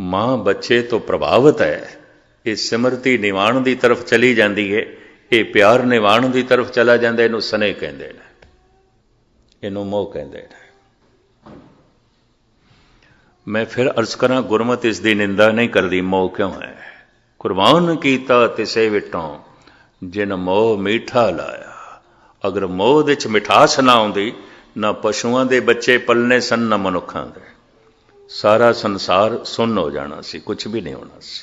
मां बच्चे तो प्रभावित है, ये सिमरती निवाण की तरफ चली जाती है, ये प्यार निवाण की तरफ चला जाता है। इनू सने कहते हैं, इनू मोह कहते हैं। मैं फिर अर्ज करा, गुरमत इसकी निंदा नहीं करती। मोह क्यों है? कुर्बान कीता तिसे विटों जिन मोह मीठा लाया। अगर मोह दे च मिठास ना आउंदी, ना पशुआं दे बच्चे पलने सन, ना मनुखां दे, सारा संसार सुन्न हो जाना सी, कुछ भी नहीं होना सी।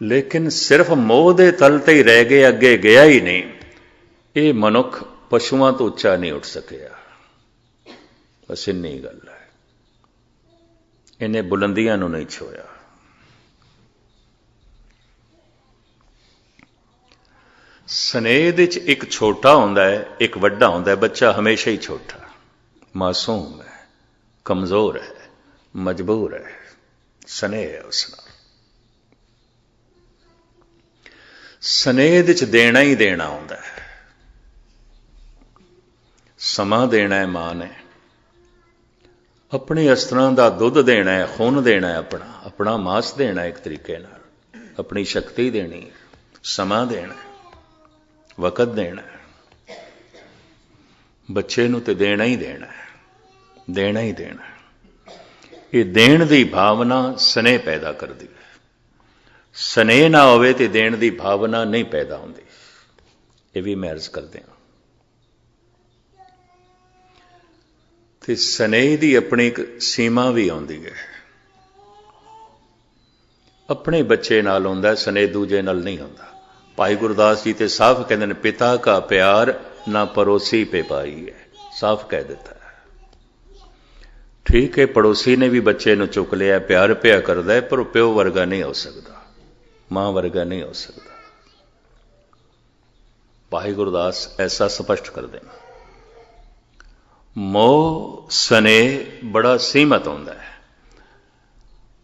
लेकिन सिर्फ मोह दे तल ते ही रह गए, अगे गया ही नहीं। ये मनुख पशुआं तो उच्चा नहीं उठ सकिया, बस इन्नी गल है। इन्हें बुलंदियां नूं नहीं छोया। स्नेह दे च एक छोटा होंदा है, एक वड्डा होंदा है। बच्चा हमेशा ही छोटा, मासूम है, कमजोर है, मजबूर है, स्नेह है उस नाल। स्नेह दे च देना ही देना होंदा है। समा देना है मां ने, अपने अस्त्रां दा दुध देना है, खून देना है, अपना मांस देना है, एक तरीके नाल अपनी शक्ति देनी है, समा देना है, वक़्त देना है। बच्चे नूं ते देना ही देना है, देना ही देना है। ये देण दी भावना स्नेह पैदा करदी है। स्नेह ना होवे ते देण दी भावना नहीं पैदा होंदी। ये भी मैं अर्ज करदे हां। ते स्नेह दी अपनी एक सीमा भी आउंदी है। अपने बच्चे नाल हुंदा स्नेह, दूजे नाल नहीं हुंदा। भाई गुरदास जी तो साफ कहते हैं, पिता का प्यार ना पड़ोसी पे पाई है, साफ कह देता है। ठीक है, पड़ोसी ने भी बच्चे ਨੂੰ चुक लिया, प्यार ਪਿਆ करता है, पर प्यो वर्गा नहीं हो सकता, मां वर्गा नहीं हो सकता। भाई गुरदास ऐसा स्पष्ट कर देना। मोह स्नेह बड़ा सीमित होता है,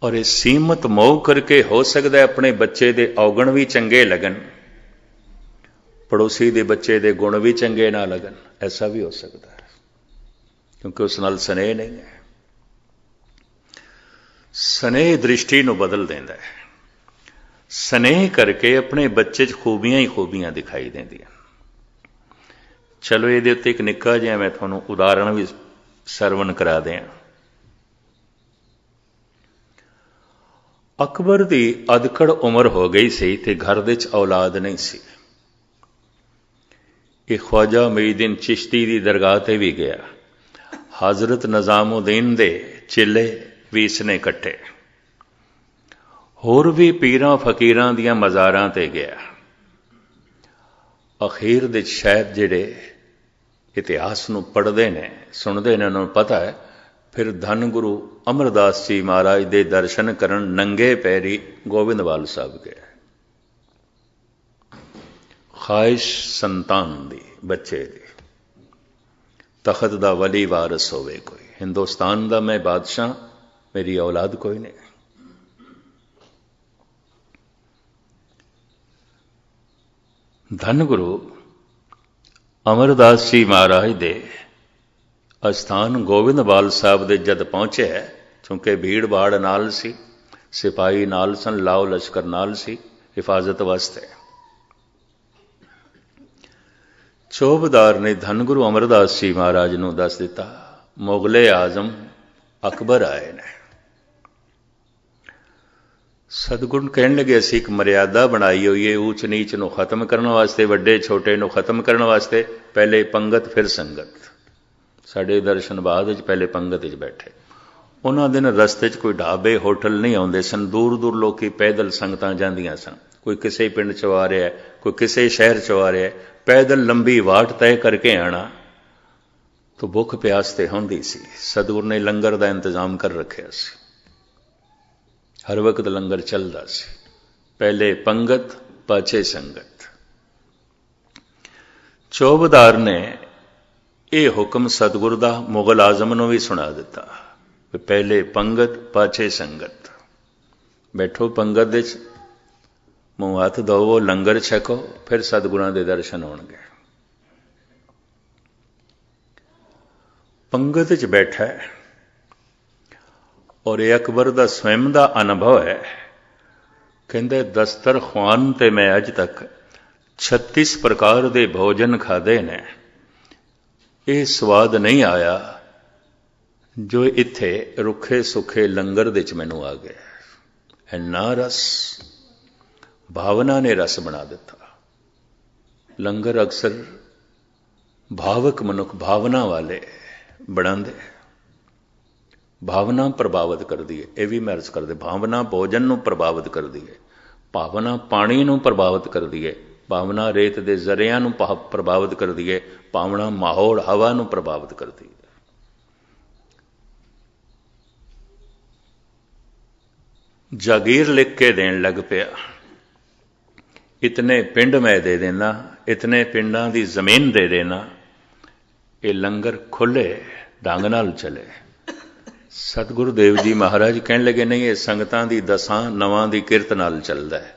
और ये सीमित मोह करके हो सकता है अपने बच्चे के औगण भी चंगे लगन, पड़ोसी के बच्चे के गुण भी चंगे ना लगन, ऐसा भी हो सकता है, क्योंकि उस नाल स्नेह नहीं है। स्नेह दृष्टि को बदल देता है। स्नेह करके अपने बच्चे च खूबियां ही खूबियां दिखाई देंदियां। चलो ये उत्ते एक निक्का जिहा मैं तुहानूं उदाहरण भी सरवण करा दें। अकबर की अधकड़ उम्र हो गई सी ते घर दे च औलाद नहीं सी। ये ख्वाजा मुईनुद्दीन चिश्ती की दरगाह ते भी गया, हजरत निजामुद्दीन दे चेले भी इसने इकट्ठे, होर भी पीरां फकीरां दियां मज़ारां ते गया। अखीर दे शायद जिहड़े इतिहास नूं पढ़दे ने सुनदे ने उन्हां नूं पता है, फिर धन गुरु अमरदास जी महाराज दे दर्शन करन नंगे पैरी गोबिंदवाल साहब गया। ख्वाहिश संतान दी, बच्चे दी, तखत दा वली वारस होवे कोई, हिंदुस्तान दा मैं बादशाह, मेरी औलाद कोई नहीं। धन गुरु अमरदास जी महाराज दे अस्थान गोबिंदवाल साहब दे जद पहुंचे, चूंकि भीड़ भाड़ नाल सी, सिपाही नाल सन, लाओ लश्कर नाल सी हिफाजत वास्ते। चौबदार ने धन गुरु अमरदास जी महाराज नूं दस दिता, मुगले आजम अकबर आए ने। सतगुण कहन लगे, असीं एक मर्यादा बनाई हुई है ऊच नीच नूं खत्म करने वास्ते, वड्डे छोटे नूं खत्म करने वास्ते, पहले पंगत फिर संगत। साडे दर्शन बाद पहले पंगत च बैठे। उन्हां दिन रस्ते च कोई ढाबे होटल नहीं आउंदे सन, दूर दूर लोग पैदल संगतां जांदियां सन, कोई किसी पिंड चों आ रहा है, कोई किसी शहर चों आ रहा है, पैदल लंबी वाट तय करके आना, तो भुख प्यास ते होंदी सी। सतगुर ने लंगर का इंतजाम कर रखिया सी, हर वक्त लंगर चलता सी, पहले पंगत पाछे संगत। चौबदार ने यह हुक्म सतगुर दा मुगल आजम नूं भी सुना दिता, पहले पंगत पाछे संगत। बैठो पंगत दे मूँह हथ धोवो, लंगर छको, फिर सतगुरां दे दर्शन होणगे। पंगत च बैठा है, और ये अकबर का स्वयं का अनुभव है। कहते दस्तरखान ते मैं अज तक 36 प्रकार के भोजन खाधे ने, ये स्वाद नहीं आया जो इत्थे रुखे सुखे लंगर दे च मैनू आ गया। इन्ना रस, भावना ने रस बना दिता। लंगर अक्सर भावक मनुख, भावना वाले बनाते, भावना प्रभावित करती है, यह भी महर्ज करते। भावना भोजन नूं प्रभावित करती है, भावना पानी नूं प्रभावित करती है, भावना रेत के जरिया नूं प्रभावित करती है, भावना माहौल हवा नूं प्रभावित करती है। जागीर लिख के देन लग पिया, इतने पिंड मैं दे देना, इतने पिंडां दी जमीन दे देना, ये लंगर खुले ढंग नाल चले। सतगुरुदेव जी महाराज कहन लगे, नहीं ये संगतां दी दसां नवां दी किरत नाल चलदा है,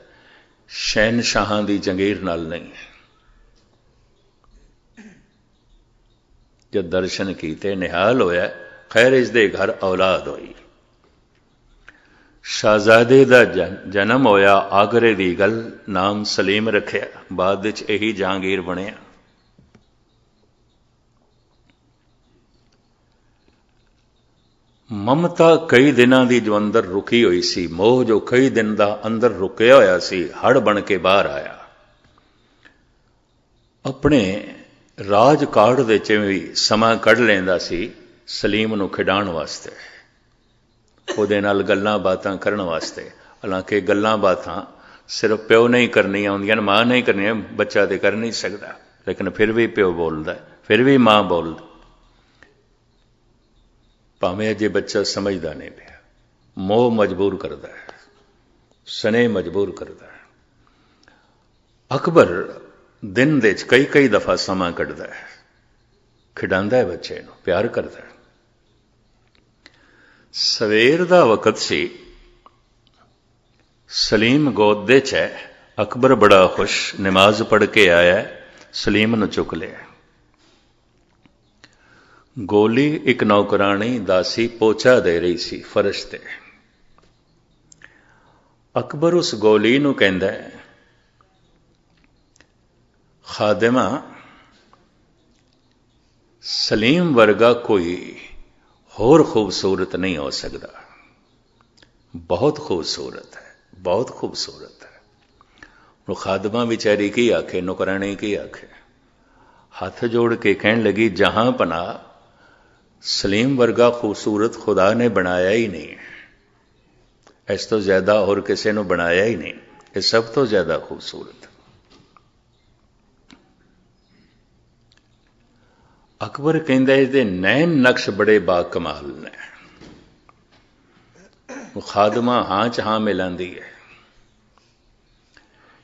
शहनशाहां दी जंगीर नाल नहीं। जब दर्शन कीते निहाल होया, खैर इस दे घर औलाद होई, शाहजादे दा जन्म होया, आगरे दी गल, नाम सलीम रखिया, बाद विच यही जहांगीर बनिया। ममता कई दिनों की जो अंदर रुकी हुई सी, मोह जो कई दिन का अंदर रुकिया होया सी, हड़ बन के बाहर आया। अपने राज काड़ दे च भी समा कढ़ लेंदा सी सलीम नूं खिडाण वास्ते, उहदे नाल गल्लां बातां करन वास्ते। हालांकि गल्लां बातां सिर्फ प्यो नहीं करनी आउंदियां, मां नहीं करनी, बच्चा तो कर नहीं सकता, लेकिन फिर भी प्यो बोलता, फिर भी मां बोलती, भावें अजे बच्चा समझदा नहीं पिया। मोह मजबूर करता है, स्नेह मजबूर करता है। अकबर दिन दे कई कई दफा समा कढ़दा है, खिडांदा है बच्चे नूं, प्यार करता है। सवेर दा वकत सी, सलीम गोद दे च है, अकबर बड़ा खुश, नमाज पढ़ के आया, सलीम नूं चुक लिया। गोली एक नौकरानी दासी पोचा दे रही सी फर्श ते। अकबर उस गोली नूं कहंदा है, खादिमा, सलीम वर्गा कोई होर खूबसूरत नहीं हो सकता, बहुत खूबसूरत है, बहुत खूबसूरत है। वो खादिमा बेचारी की आखे, नौकरानी की आखे, हाथ जोड़ के कहन लगी, जहां पना सलीम वर्गा खूबसूरत खुदा ने बनाया ही नहीं है, इस तो ज्यादा और किसी ने बनाया ही नहीं, ये सब तो ज्यादा खूबसूरत। अकबर कहंदा इहदे नैन नक्श बड़े बाकमाल ने। खादमा हां च हां मिलांदी है।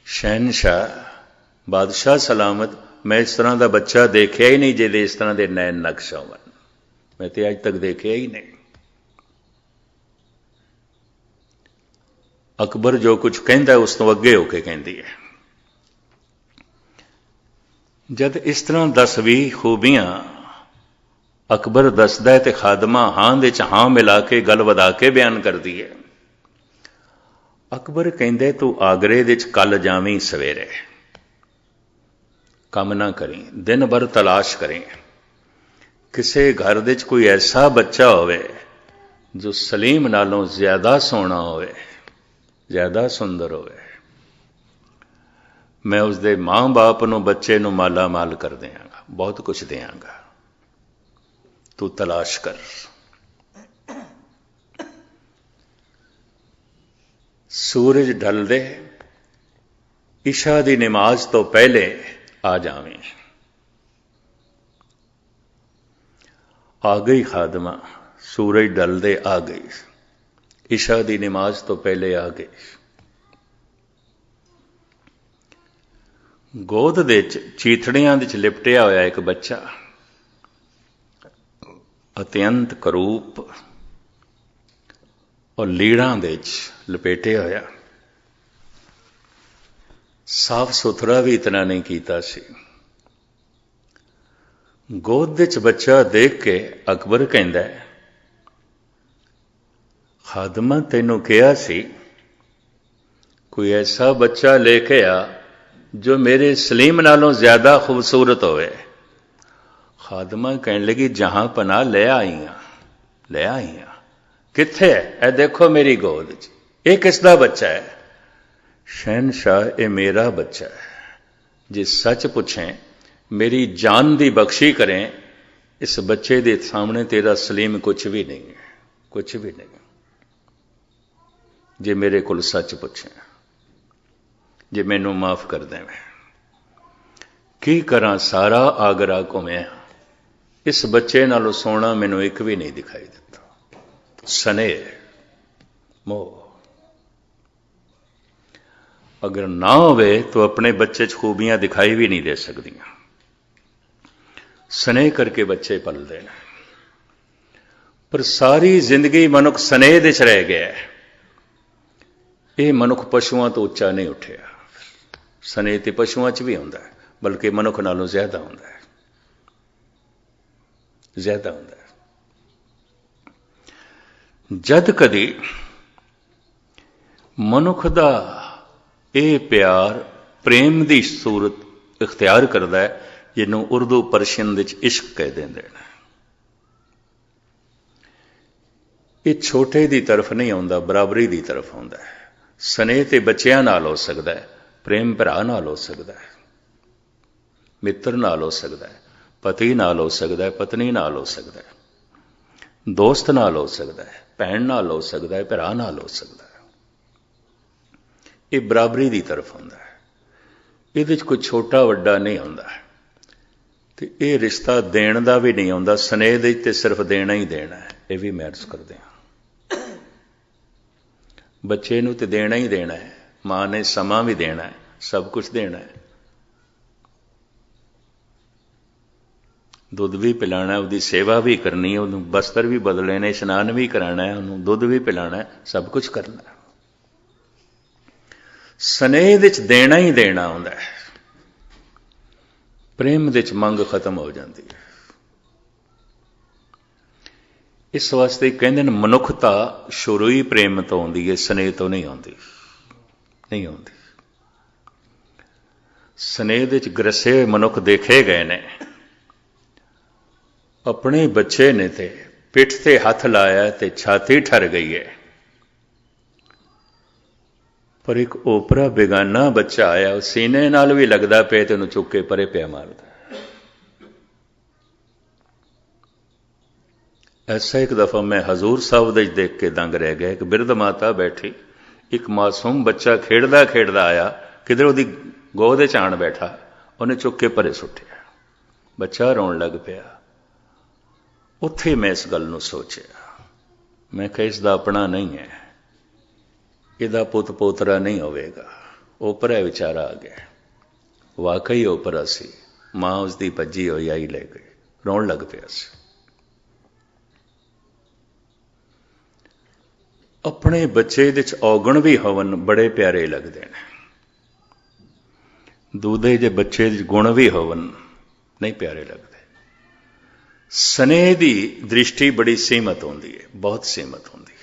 शहनशाह, बादशाह सलामत, मैं इस तरह का बच्चा देखिया ही नहीं जिहदे इस तरह के नैन नक्श होवन, मैं तो अज तक देखिया ही नहीं। अकबर जो कुछ कहता है उस तो अगे होके कहती है। जब इस तरह 10-20 खूबियां अकबर दसदा है तो खादमा हां दे च हां मिला के गल वधा के बयान करती है। अकबर कहंदे तू आगरे दे च कल जावीं सवेरे, कम ना करी, दिन भर तलाश करें, किसी घर दे च कोई ऐसा बच्चा होवे जो सलीम नालों ज्यादा सोहना होवे, ज्यादा सुंदर होवे, मैं उसके मां बाप नूं बच्चे नूं माला माल कर देंगा, बहुत कुछ देंगा, तू तलाश कर। सूरज ढल दे, इशा दी नमाज तो पहले आ जावें। आ गई खादमा, सूरज ढल दे आ गई, इशा दी नमाज तो पहले आ गई। गोद दे चीथड़ियां दे च लिपटिया होया एक बच्चा, अत्यंत करूप और लीड़ां दे च लपेटिया होया, साफ सुथरा भी इतना नहीं कीता सी। गोद दे च बच्चा देख के अकबर कहंदा है, खादमा तैनूं कहा सी कोई ऐसा बच्चा लेके आ जो मेरे सलीम नालों ज्यादा खूबसूरत होवे। खादमा कहने लगी, जहां पना ले आई हां, ले आई हां, कित्थे है? ए देखो मेरी गोद च, ये किसदा बच्चा है? शहनशाह, ये मेरा बच्चा है, जे सच पूछें, मेरी जान दी बख्शी करें, इस बच्चे के सामने तेरा सलीम कुछ भी नहीं है, कुछ भी नहीं। जे मेरे को सच पूछें, जे मैनू माफ कर दें, की करा, सारा आगरा घूमिया, इस बच्चे नालों सोना मैनू एक भी नहीं दिखाई देता। स्नेह, मोह अगर ना होवे तो अपने बच्चे च खूबियां दिखाई भी नहीं दे सकदियां। स्नेह करके बच्चे पलदे हैं, पर सारी जिंदगी मनुख स्नेह दे च रह गया है। ये मनुख पशुओं तो उच्चा नहीं उठिया। स्नेह तो पशुओं च भी होंदा है, बल्कि मनुख नालों ज्यादा होंदा है, ज्यादा होंदा है। जद कदी मनुख दा ये प्यार प्रेम की सूरत इख्तियार करता है, जिन्हों उर्दू परशियन विच इश्क कह देंदे ने, ये छोटे की तरफ नहीं आउंदा, बराबरी की तरफ आउंदा है। स्नेह ते बच्चियां नाल हो सकता है, प्रेम भरा नाल हो सकता है, मित्र नाल हो सकता है, पति नाल हो सकता है, पत्नी नाल हो सकता है, दोस्त नाल हो सकता है, भैन नाल हो सकता है, भरा नाल हो सकता है। ये बराबरी की तरफ होंदा है, ये कोई छोटा वड्डा नहीं होंदा, तो ये रिश्ता देण का भी नहीं होंदा। स्नेह दे ते सिर्फ देना ही देना है, ये भी मैं अर्ज करदे हां। बच्चे नूं ते देना ही देना है, मां ने समा भी देना है, सब कुछ देना है, दुध भी पिलाना, उसकी सेवा भी करनी है, उन्होंने बस्तर भी बदले ने, इशनान भी कराना है, उन्होंने दुध भी पिलाना है, सब कुछ करना है। स्नेह दे विच देना ही देना होंदा है, प्रेम दे विच मंग खत्म हो जाती है। इस वास्ते कहते हैं मनुखता शुरू ही प्रेम तो आती है, स्नेह तो नहीं आती, नहीं आती। स्नेह दे विच ग्रसे हुए मनुख देखे गए ने, अपने बच्चे ने ते पिठ ते हथ लाया ते छाती ठर गई है, पर एक ओपरा बेगाना बच्चा आया, उस सीने नाल भी लगदा पे ते उन्हें चुक के परे पिया मारदा। ऐसा एक दफा मैं हजूर साहब दे देख के दंग रह गया। एक बिरध माता बैठी, एक मासूम बच्चा खेड़दा खेड़दा आया, किधर उसकी गोद च आण बैठा, उन्हें चुक के परे सुटिया, बच्चा रोन लग पिया। उत्थे मैं इस गल नूं सोचिया, मैं कहा इसदा अपना नहीं है, इहदा पुत पोतरा नहीं होवेगा। ओपरा विचारा आ गया, वाकई ओपरा सी, मां उसकी भज्जी होई आई ले गई, रोन लग पिया सी। अपने बच्चे दे औगण भी होवन बड़े प्यारे लगते हैं, दूधे जे बच्चे गुण भी होवन नहीं प्यारे लगते। स्नेह की दृष्टि बड़ी सीमित होती है, बहुत सीमित होती है,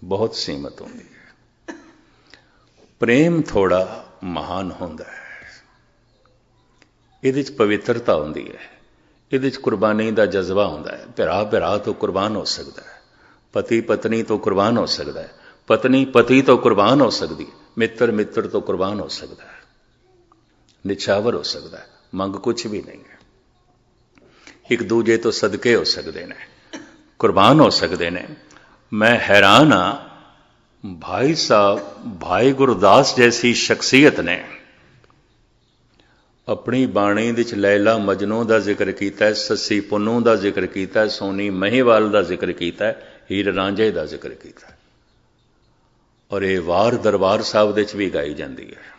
बहुत सीमित होती है। प्रेम थोड़ा महान होता है, ये पवित्रता होती है, ये कुर्बानी का जज्बा होता है। भरा भरा तो कुर्बान हो सकता है, पति पत्नी तो कुर्बान हो सकता है, पत्नी पति तो कुर्बान हो सकती है, मित्र मित्र तो कुर्बान हो सकता है, निछावर हो सकता है, मंग कुछ भी नहीं है। एक दूजे तो सदके हो सकते हैं, कुर्बान हो सकते हैं। मैं हैरान हाँ, भाई साहब भाई गुरदास जैसी शख्सियत ने अपनी बाणी विच लैला मजनू का जिक्र किया, ससी पुन्नू का जिक्र किया, सोनी महीवाल का जिक्र किया, हीर रांझे का जिक्र किया, और ये वार दरबार साहब दे भी गाई जाती है।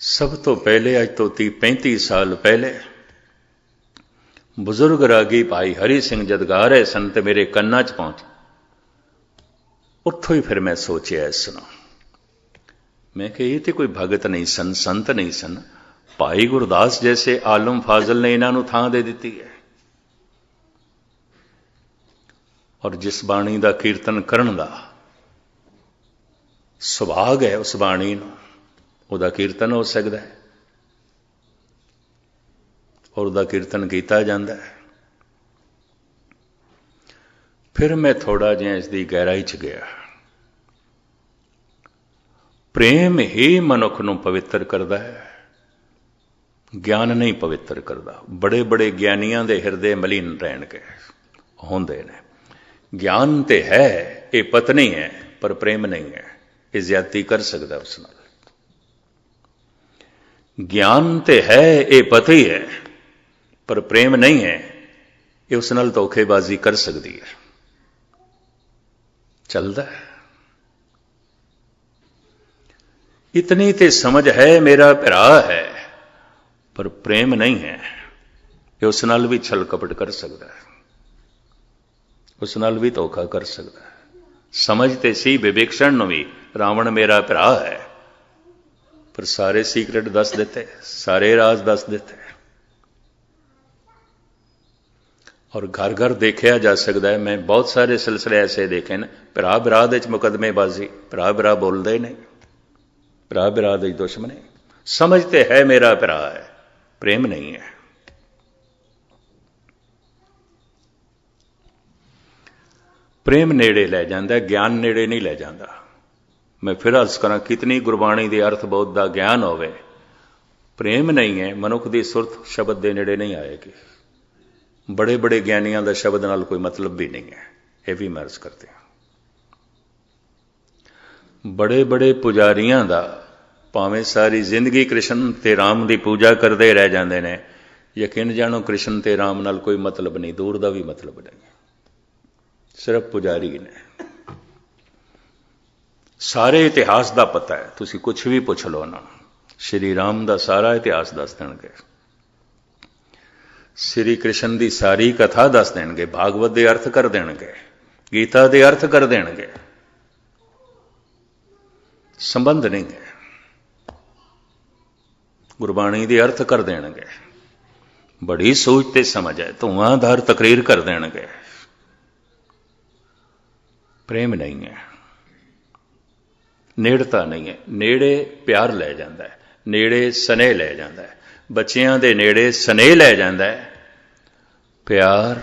सब तो पहले अज तो 30-35 साल पहले बुजुर्ग रागी भाई हरि सिंह जद गा रहे सन ते मेरे कन्ना च पहुंच, उत्थों ही फिर मैं सोचा इसनो, मैं कि ये तो कोई भगत नहीं सन, संत नहीं सन, भाई गुरदास जैसे आलम फाजल ने इन्हों थां दे दी है। और जिस बाणी का कीर्तन करन दा सुभाग है, उस बाणी नूं ਉਹਦਾ कीर्तन हो सकता है और ਉਹਦਾ कीर्तन किया जाता है। फिर मैं थोड़ा जिहा इसकी गहराई च गया। प्रेम ही मनुख नूं पवित्र करता है, ज्ञान नहीं पवित्र करता। बड़े बड़े ज्ञानियों के हिरदे मलीन रहन के होंदे ने। ज्ञान तो है, ये पत्नी है, पर प्रेम नहीं है, ये ज्यादती कर सकता उस नाल। ज्ञान तो है, ये पति है, पर प्रेम नहीं है, ये उस नाल धोखेबाजी कर सकती है। चलता है। इतनी ते समझ है मेरा भरा है, पर प्रेम नहीं है, ये उस नाल भी छल कपट कर सकता है, उस नाल भी धोखा कर सकता है। समझते सी विवेक्षण भी रावण मेरा भरा है, पर सारे सीक्रेट दस देते, सारे राज दस देते। और घर घर देखा जा सकता है। मैं बहुत सारे सिलसिले ऐसे देखे न, भरा भरा दे मुकदमेबाजी, भरा भरा बोलते नहीं, भरा भरा दे दुश्मनी। समझते है मेरा भरा है, प्रेम नहीं है। प्रेम नेड़े लै जाता, ज्ञान नेड़े नहीं लै जाता। मैं फिर अर्ज करा, कितनी गुरबाणी के अर्थ बहुत का ज्ञान होवे, प्रेम नहीं है, मनुख की सुरत शब्द के नेड़े नहीं आएगी। बड़े बड़े ज्ञानियों का शब्द नाल कोई मतलब भी नहीं है, यह भी मैं अर्ज करते हैं। बड़े बड़े पुजारियां दा भावें सारी जिंदगी कृष्ण ते राम की पूजा करते रह जाते हैं, यकीन जानो कृष्ण ते राम नाल कोई मतलब नहीं, दूर का भी मतलब नहीं, सिर्फ पुजारी ने। सारे इतिहास का पता है, तुसी कुछ भी पुछ लो ना, श्री राम का सारा इतिहास दस देंगे, श्री कृष्ण की सारी कथा दस देंगे, भागवत के अर्थ कर देंगे, गीता के अर्थ कर देंगे, संबंध नहीं है, गुरबाणी के अर्थ कर देंगे, बड़ी सोच ते समझ है, धुआंधार तकरीर कर देंगे। प्रेम नहीं है, नेड़ता नहीं है, नेड़े प्यार लै जाता है, नेड़े स्नेह लै जाता है, बच्चियां दे नेड़े स्नेह लै जाता है, प्यार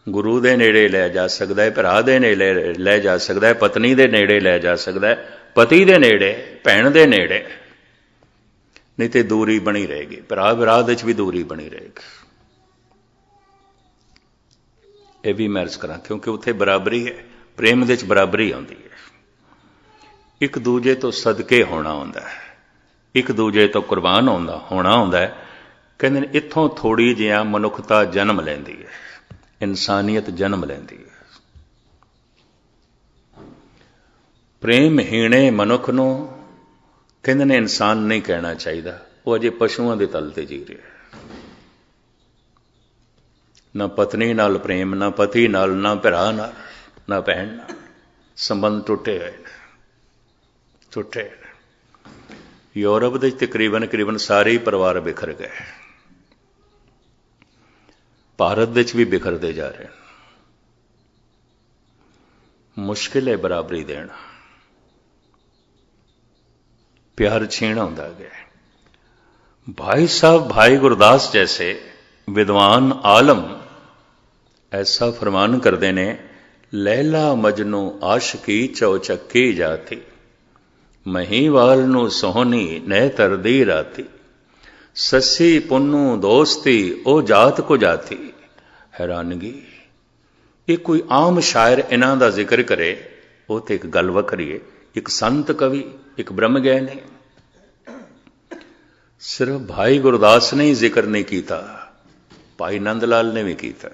गुरु दे नेड़े लै जा सकता है, भरा दे नेड़े लै जा सकता है, पत्नी दे नेड़े लै जा सकता है, पति दे नेड़े, भैन दे नेड़े, नहीं तो दूरी बनी रहेगी, भरा भरा दे भी दूरी बनी रहेगी। यह भी मैं अर्ज करा, क्योंकि उत्थे बराबरी है, प्रेम दे बराबरी आती है, एक दूजे तो सदके होना होंदा है, एक दूजे तो कुर्बान होना होंदा है। कहते इत्थों थोड़ी जिहा मनुखता जन्म लैंदी है, इंसानियत जन्म लैंदी है। प्रेमहीणे मनुख नूं कहते ने इंसान नहीं कहना चाहिए, वो अजे पशुओं के तल ते जी रहा है। ना पत्नी नाल प्रेम, ना पति नाल, ना भरा नाल, ना भैन नाल, संबंध टुटे हुए टुटे। यूरोप के तकरीबन सारे ही परिवार बिखर गए, भारत भी बिखरते जा रहे हैं। मुश्किल है बराबरी देना, प्यार छीना होंदा गया। भाई साहब भाई गुरदास जैसे विद्वान आलम ऐसा फरमान करते ने, लैला मजनू आशिकी चौचक्की जाती, महीवाल नू सोहनी नह तरदी राती, ससी पुन्नू दोस्ती ओ जात को जाती। हैरानगी, ये कोई आम शायर इन्हां दा जिक्र करे, वो तो एक गल वखरी है, एक संत कवि, एक ब्रह्म ज्ञानी। सिर्फ भाई गुरदास ने ही जिक्र नहीं किया, भाई नंद लाल ने भी किया,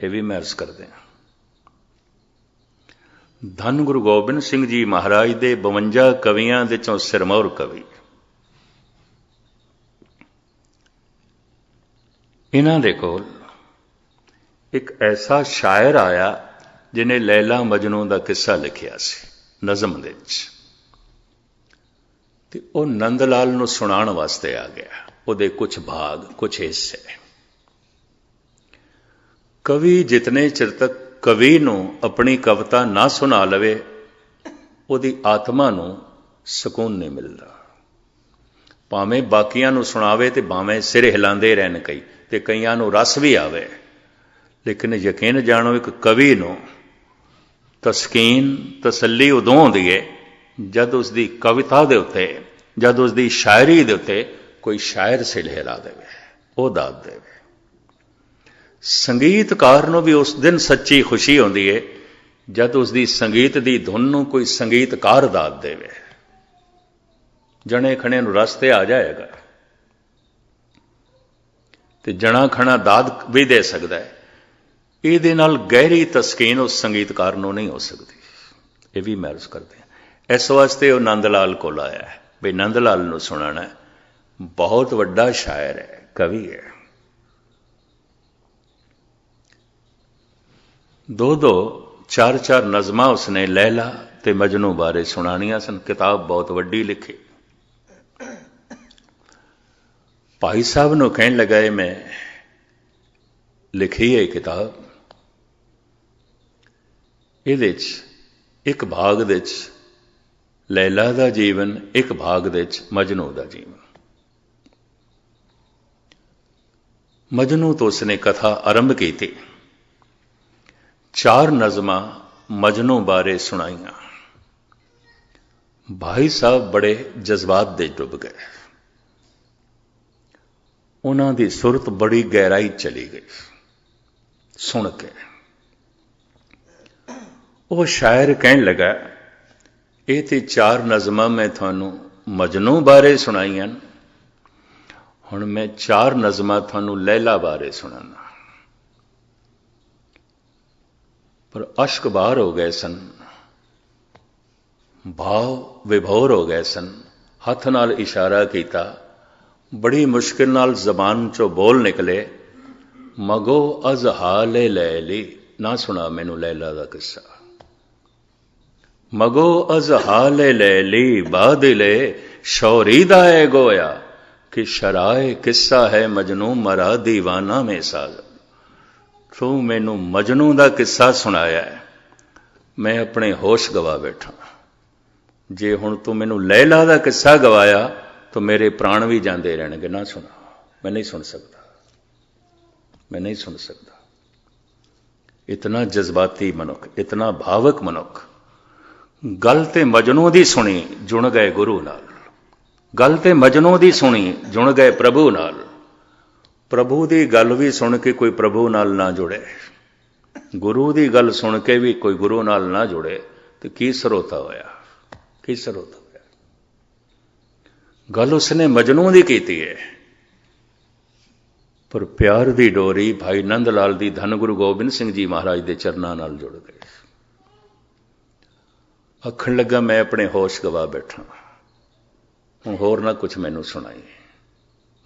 ये भी मैं अर्ज कर दें। धन गुरु गोबिंद सिंह जी महाराज दे 52 कवियां दे चों सिरमौर कवि, इन्हां दे कोल एक ऐसा शायर आया जिन्हें लैला मजनू का किस्सा लिखिया सी नज़म दे विच, ते ओ नंद लाल नूं सुणाण वास्ते आ गया, उहदे कुछ भाग कुछ हिस्से। कवि जितने चिर तक कवि नूं अपनी कविता ना सुना लवे, उहदी आत्मा नूं सकून नहीं मिलता। भावें बाकियां नूं सुणावे ते भावें सिर हिलांदे रहन कई, ते कईयां नूं रस भी आवे, लेकिन यकीन जानो एक कवि नूं तस्कीन तसल्ली उदों होंदी है जद उसकी कविता दे उत्ते, जद उसकी शायरी दे उत्ते कोई शायर सिर हिला देवे, वो दाद देवे। संगीतकार नूं भी उस दिन सच्ची खुशी होंदी है जद उसकी संगीत की धुन नूं कोई संगीतकार दाद देवे, जने खने नूं रस ते आ जाएगा, ते जना खना दाद भी दे सकता है। ये नाल गहरी तस्कीन उस संगीतकार नूं नहीं हो सकती, ये भी मैं अर्ज करते हैं। इस वास्ते वो नंद लाल को आया है, भाई नंद लाल नूं सुनाना है, बहुत वड्डा शायर है, कवि है। दो चार चार नज़मां उसने लैला ते मजनू बारे सुनानियां सन, किताब बहुत वड्डी लिखी। भाई साहब नूं कहण लगा, मैं लिखी है किताब, इहदे एक भाग दे लैला दा जीवन, एक भाग दे मजनू दा जीवन। मजनू तो उसने कथा आरंभ की थी, 4 नज़मां मजनू बारे सुनाइयां। भाई साहब बड़े जज्बात दे डुब गए, उन्हां दी सुरत बड़ी गहराई चली गई सुन के। वो शायर कहन लगा, ਇਹ ਤੇ 4 ਨਜ਼ਮਾਂ ਮੈਂ ਤੁਹਾਨੂੰ ਮਜਨੂ ਬਾਰੇ ਸੁਣਾਈਆਂ। ਹੁਣ ਮੈਂ 4 ਨਜ਼ਮਾਂ ਤੁਹਾਨੂੰ ਲੈਲਾ ਬਾਰੇ ਸੁਣਾਉਣਾ। ਪਰ ਅਸ਼ਕ ਬਾਹਰ ਹੋ ਗਏ ਸਨ, ਭਾਵ ਵਿਭੋਰ ਹੋ ਗਏ ਸਨ। ਹੱਥ ਨਾਲ ਇਸ਼ਾਰਾ ਕੀਤਾ, ਬੜੀ ਮੁਸ਼ਕਿਲ ਨਾਲ ਜ਼ਬਾਨ ਚੋਂ ਬੋਲ ਨਿਕਲੇ, ਮਗੋ ਅਜ਼ ਹਾਲੇ ਲੈਲੀ। ਨਾ ਸੁਣਾ ਮੈਨੂੰ ਲੈਲਾ ਦਾ ਕਿੱਸਾ। ਮਗੋ ਅਜ਼ ਹਾਲੇ ਲੈਲੀ ਬਾਦਲੇ ਸ਼ੌਰੀ ਦਾ ਹੈ ਗੋਇਆ ਕਿ ਸ਼ਰਾਏ ਕਿੱਸਾ ਹੈ ਮਜਨੂ ਮਰਾ ਦੀਵਾਨਾ ਮੇ ਸਾਜ਼। ਤੂੰ ਮੈਨੂੰ ਮਜਨੂ ਦਾ ਕਿੱਸਾ ਸੁਣਾਇਆ ਹੈ, ਮੈਂ ਆਪਣੇ ਹੋਸ਼ ਗਵਾ ਬੈਠਾ। ਜੇ ਹੁਣ ਤੂੰ ਮੈਨੂੰ ਲੈਲਾ ਦਾ ਕਿੱਸਾ ਗਵਾਇਆ ਤਾਂ ਮੇਰੇ ਪ੍ਰਾਣ ਵੀ ਜਾਂਦੇ ਰਹਿਣਗੇ। ਨਾ ਸੁਣਾ, ਮੈਂ ਨਹੀਂ ਸੁਣ ਸਕਦਾ, ਮੈਂ ਨਹੀਂ ਸੁਣ ਸਕਦਾ। ਇਤਨਾ ਜਜ਼ਬਾਤੀ ਮਨੁੱਖ, ਇਤਨਾ ਭਾਵਕ ਮਨੁੱਖ। ਗੱਲ ਤੇ ਮਜਨੂ ਦੀ ਸੁਣੀ, ਜੁੜ ਗਏ ਗੁਰੂ ਨਾਲ। ਗੱਲ ਤੇ ਮਜਨੂ ਦੀ ਸੁਣੀ, ਜੁੜ ਗਏ ਪ੍ਰਭੂ ਨਾਲ। ਪ੍ਰਭੂ ਦੀ ਗੱਲ ਵੀ ਸੁਣ ਕੇ ਕੋਈ ਪ੍ਰਭੂ ਨਾਲ ਨਾ ਜੁੜੇ, ਗੁਰੂ ਦੀ ਗੱਲ ਸੁਣ ਕੇ ਵੀ ਕੋਈ ਗੁਰੂ ਨਾਲ ਨਾ ਜੁੜੇ, ਤੇ ਕੀ ਸਰੋਤਾ ਹੋਇਆ, ਕੀ ਸਰੋਤਾ ਹੋਇਆ। ਗੱਲ ਉਸਨੇ ਮਜਨੂ ਦੀ ਕੀਤੀ ਹੈ, ਪਰ ਪਿਆਰ ਦੀ ਡੋਰੀ ਭਾਈ ਨੰਦ ਲਾਲ ਦੀ ਧੰਨ ਗੁਰੂ ਗੋਬਿੰਦ ਸਿੰਘ ਜੀ ਮਹਾਰਾਜ ਦੇ ਚਰਨਾਂ ਨਾਲ ਜੁੜ ਗਈ। ਆਖਣ ਲੱਗਾ, ਮੈਂ ਆਪਣੇ ਹੋਸ਼ ਗਵਾ ਬੈਠਾ, ਹੁਣ ਹੋਰ ਨਾ ਕੁਛ ਮੈਨੂੰ ਸੁਣਾਈ।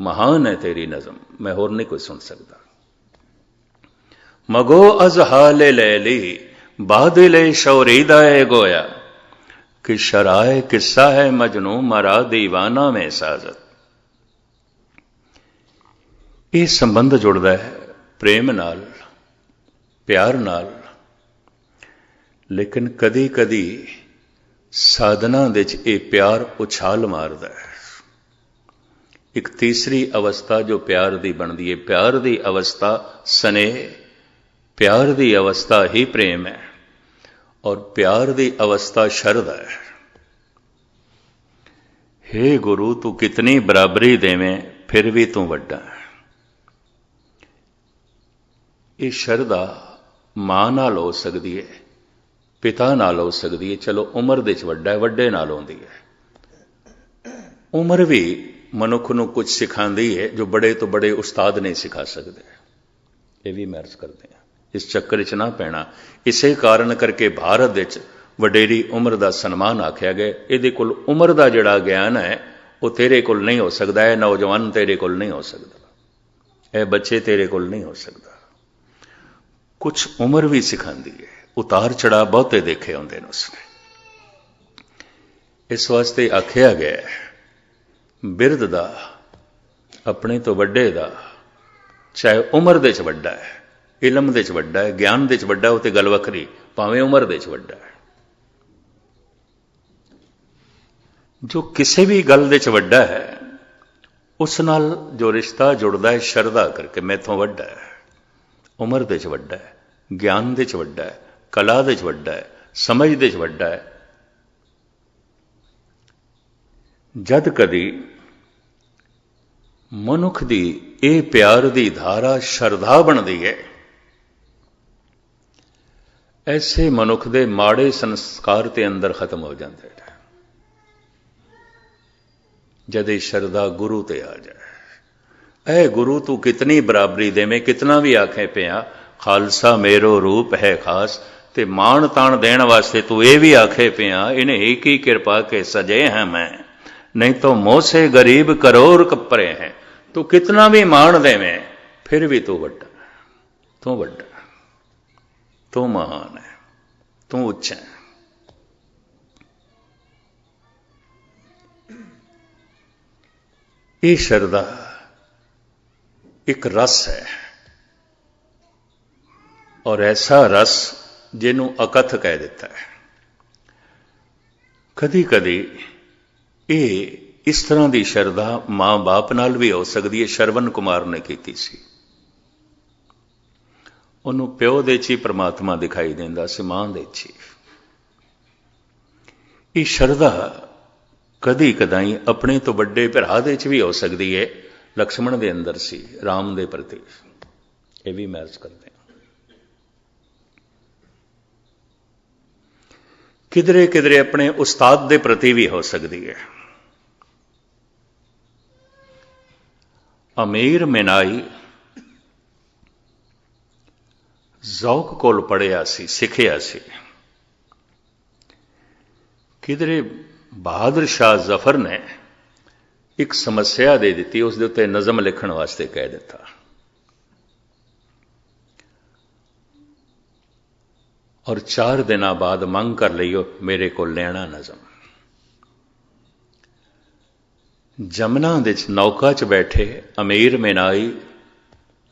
ਮਹਾਨ ਹੈ ਤੇਰੀ ਨਜ਼ਮ, ਮੈਂ ਹੋਰ ਨਹੀਂ ਕੁਝ ਸੁਣ ਸਕਦਾ। ਮਗੋ ਅਜ਼ ਹਾਲੇ ਲੈਲੀ ਬਾਦਲੇ ਸ਼ੌਰੀ ਦਾ ਹੈ ਗੋਇਆ ਕਿ ਸ਼ਰਾਏ ਕਿੱਸਾ ਹੈ ਮਜਨੂ ਮਰਾ ਦੀਵਾਨਾ ਮੇ ਸਾਜ਼ਤ। ਇਹ ਸੰਬੰਧ ਜੁੜਦਾ ਹੈ ਪ੍ਰੇਮ ਨਾਲ, ਪਿਆਰ ਨਾਲ, ਲੇਕਿਨ ਕਦੀ ਕਦੀ ਸਾਧਨਾ ਦੇ ਵਿੱਚ ਇਹ ਪਿਆਰ ਉਛਾਲ ਮਾਰਦਾ ਹੈ। ਇੱਕ ਤੀਸਰੀ ਅਵਸਥਾ ਜੋ ਪਿਆਰ ਦੀ ਬਣਦੀ ਹੈ, ਪਿਆਰ ਦੀ ਅਵਸਥਾ ਸਨੇਹ, ਪਿਆਰ ਦੀ ਅਵਸਥਾ ਹੀ ਪ੍ਰੇਮ ਹੈ, ਔਰ ਪਿਆਰ ਦੀ ਅਵਸਥਾ ਸ਼ਰਧਾ ਹੈ। ਹੇ ਗੁਰੂ ਤੂੰ ਕਿਤਨੀ ਬਰਾਬਰੀ ਦੇਵੇਂ ਫਿਰ ਵੀ ਤੂੰ ਵੱਡਾ ਹੈ। ਇਹ ਸ਼ਰਧਾ ਮਾਂ ਨਾਲ ਹੋ ਸਕਦੀ ਹੈ, ਪਿਤਾ ਨਾਲ ਹੋ ਸਕਦੀ ਹੈ। ਚਲੋ ਉਮਰ ਦੇ ਵਿੱਚ ਵੱਡਾ ਹੈ, ਵੱਡੇ ਨਾਲ ਹੁੰਦੀ ਹੈ। ਉਮਰ ਵੀ ਮਨੁੱਖ ਨੂੰ ਕੁਝ ਸਿਖਾਉਂਦੀ ਹੈ ਜੋ ਬੜੇ ਤੋਂ ਬੜੇ ਉਸਤਾਦ ਨਹੀਂ ਸਿਖਾ ਸਕਦੇ। ਇਹ ਵੀ ਮੈਂ ਅਰਜ਼ ਕਰਦੇ ਹਾਂ, ਇਸ ਚੱਕਰ 'ਚ ਨਾ ਪੈਣਾ। ਇਸੇ ਕਾਰਨ ਕਰਕੇ ਭਾਰਤ ਵਿੱਚ ਵਡੇਰੀ ਉਮਰ ਦਾ ਸਨਮਾਨ ਆਖਿਆ ਗਿਆ। ਇਹਦੇ ਕੋਲ ਉਮਰ ਦਾ ਜਿਹੜਾ ਗਿਆਨ ਹੈ ਉਹ ਤੇਰੇ ਕੋਲ ਨਹੀਂ ਹੋ ਸਕਦਾ। ਇਹ ਨੌਜਵਾਨ ਤੇਰੇ ਕੋਲ ਨਹੀਂ ਹੋ ਸਕਦਾ, ਇਹ ਬੱਚੇ ਤੇਰੇ ਕੋਲ ਨਹੀਂ ਹੋ ਸਕਦਾ। ਕੁਛ ਉਮਰ ਵੀ ਸਿਖਾਉਂਦੀ ਹੈ, ਉਤਾਰ ਚੜ੍ਹਾਅ ਬਹੁਤੇ ਦੇਖੇ ਹੁੰਦੇ ਨੇ ਉਸਨੇ। ਇਸ ਵਾਸਤੇ ਆਖਿਆ ਗਿਆ ਬਿਰਧ ਦਾ, ਆਪਣੇ ਤੋਂ ਵੱਡੇ ਦਾ, ਚਾਹੇ ਉਮਰ ਦੇ 'ਚ ਵੱਡਾ ਹੈ, ਇਲਮ ਦੇ 'ਚ ਵੱਡਾ ਹੈ, ਗਿਆਨ ਦੇ 'ਚ ਵੱਡਾ, ਉਹ ਤੇ ਗੱਲ ਵੱਖਰੀ, ਭਾਵੇਂ ਉਮਰ ਦੇ 'ਚ ਵੱਡਾ ਹੈ। ਜੋ ਕਿਸੇ ਵੀ ਗੱਲ ਦੇ 'ਚ ਵੱਡਾ ਹੈ ਉਸ ਨਾਲ ਜੋ ਰਿਸ਼ਤਾ ਜੁੜਦਾ ਹੈ ਸ਼ਰਧਾ ਕਰਕੇ, ਮੈਥੋਂ ਵੱਡਾ ਹੈ, ਉਮਰ ਦੇ 'ਚ ਵੱਡਾ ਹੈ, ਗਿਆਨ ਦੇ 'ਚ ਵੱਡਾ ਹੈ, ਕਲਾ ਦੇ 'ਚ ਵੱਡਾ ਹੈ, ਸਮਝ ਦੇ 'ਚ ਵੱਡਾ ਹੈ। ਜਦ ਕਦੀ ਮਨੁੱਖ ਦੀ ਇਹ ਪਿਆਰ ਦੀ ਧਾਰਾ ਸ਼ਰਧਾ ਬਣਦੀ ਹੈ, ਐਸੇ ਮਨੁੱਖ ਦੇ ਮਾੜੇ ਸੰਸਕਾਰ ਤੇ ਅੰਦਰ ਖਤਮ ਹੋ ਜਾਂਦੇ ਨੇ। ਜਦ ਇਹ ਸ਼ਰਧਾ ਗੁਰੂ ਤੇ ਆ ਜਾਏ, ਐ ਗੁਰੂ ਤੂੰ ਕਿਤਨੀ ਬਰਾਬਰੀ ਦੇਵੇਂ, ਕਿਤਨਾ ਵੀ ਆਖੇ ਪਿਆ ਖਾਲਸਾ ਮੇਰੋ ਰੂਪ ਹੈ ਖਾਸ, ਤੇ ਮਾਣ ਤਾਣ ਦੇਣ ਵਾਸਤੇ ਤੂੰ ਇਹ ਵੀ ਆਖੇ ਪਿਆ ਇਹਨੇ ਇੱਕ ਹੀ ਕਿਰਪਾ ਕੇ ਸਜੇ ਹੈ ਮੈਂ, ਨਹੀਂ ਤਾਂ ਮੋਸੇ ਗਰੀਬ ਕਰੋੜ ਕੱਪਰੇ ਹੈ। ਤੂੰ ਕਿਤਨਾ ਵੀ ਮਾਣ ਦੇਵੇਂ ਫਿਰ ਵੀ ਤੂੰ ਵੱਡਾ, ਤੂੰ ਵੱਡਾ, ਤੂੰ ਮਹਾਨ ਹੈ, ਤੂੰ ਉੱਚਾ ਹੈ। ਇਹ ਸ਼ਰਧਾ ਇੱਕ ਰਸ ਹੈ, ਔਰ ਐਸਾ ਰਸ ਜਿਹਨੂੰ ਅਕਥ ਕਹਿ ਦਿੱਤਾ ਹੈ। ਕਦੀ ਕਦੀ ਇਹ ਇਸ ਤਰ੍ਹਾਂ ਦੀ ਸ਼ਰਧਾ ਮਾਂ ਬਾਪ ਨਾਲ ਵੀ ਹੋ ਸਕਦੀ ਹੈ। ਸ਼ਰਵਨ ਕੁਮਾਰ ਨੇ ਕੀਤੀ ਸੀ, ਉਹਨੂੰ ਪਿਓ ਦੇ 'ਚ ਹੀ ਪ੍ਰਮਾਤਮਾ ਦਿਖਾਈ ਦਿੰਦਾ ਸੀ, ਮਾਂ ਦੇ 'ਚ ਹੀ। ਇਹ ਸ਼ਰਧਾ ਕਦੀ ਕਦਾਈ ਆਪਣੇ ਤੋਂ ਵੱਡੇ ਭਰਾ ਦੇ 'ਚ ਵੀ ਹੋ ਸਕਦੀ ਹੈ। ਲਕਸ਼ਮਣ ਦੇ ਅੰਦਰ ਸੀ, ਰਾਮ ਦੇ ਪ੍ਰਤੀ। ਇਹ ਵੀ ਮੈਚ ਕਰਦੇ ਹਾਂ। किधरे किधरे अपने उस्ताद के प्रति भी हो सकती है। अमीर मिनाई ज़ौक कोल पढ़िया सी, सिखिया सी। किधरे बहादुर शाह जफर ने एक समस्या दे दी, उसके उत्ते नज़म लिखण वास्ते कह दिता। और 4 दिन बाद मंग कर लियो मेरे को लेना नज़म। जमुना दे नौका च बैठे अमीर मिनाई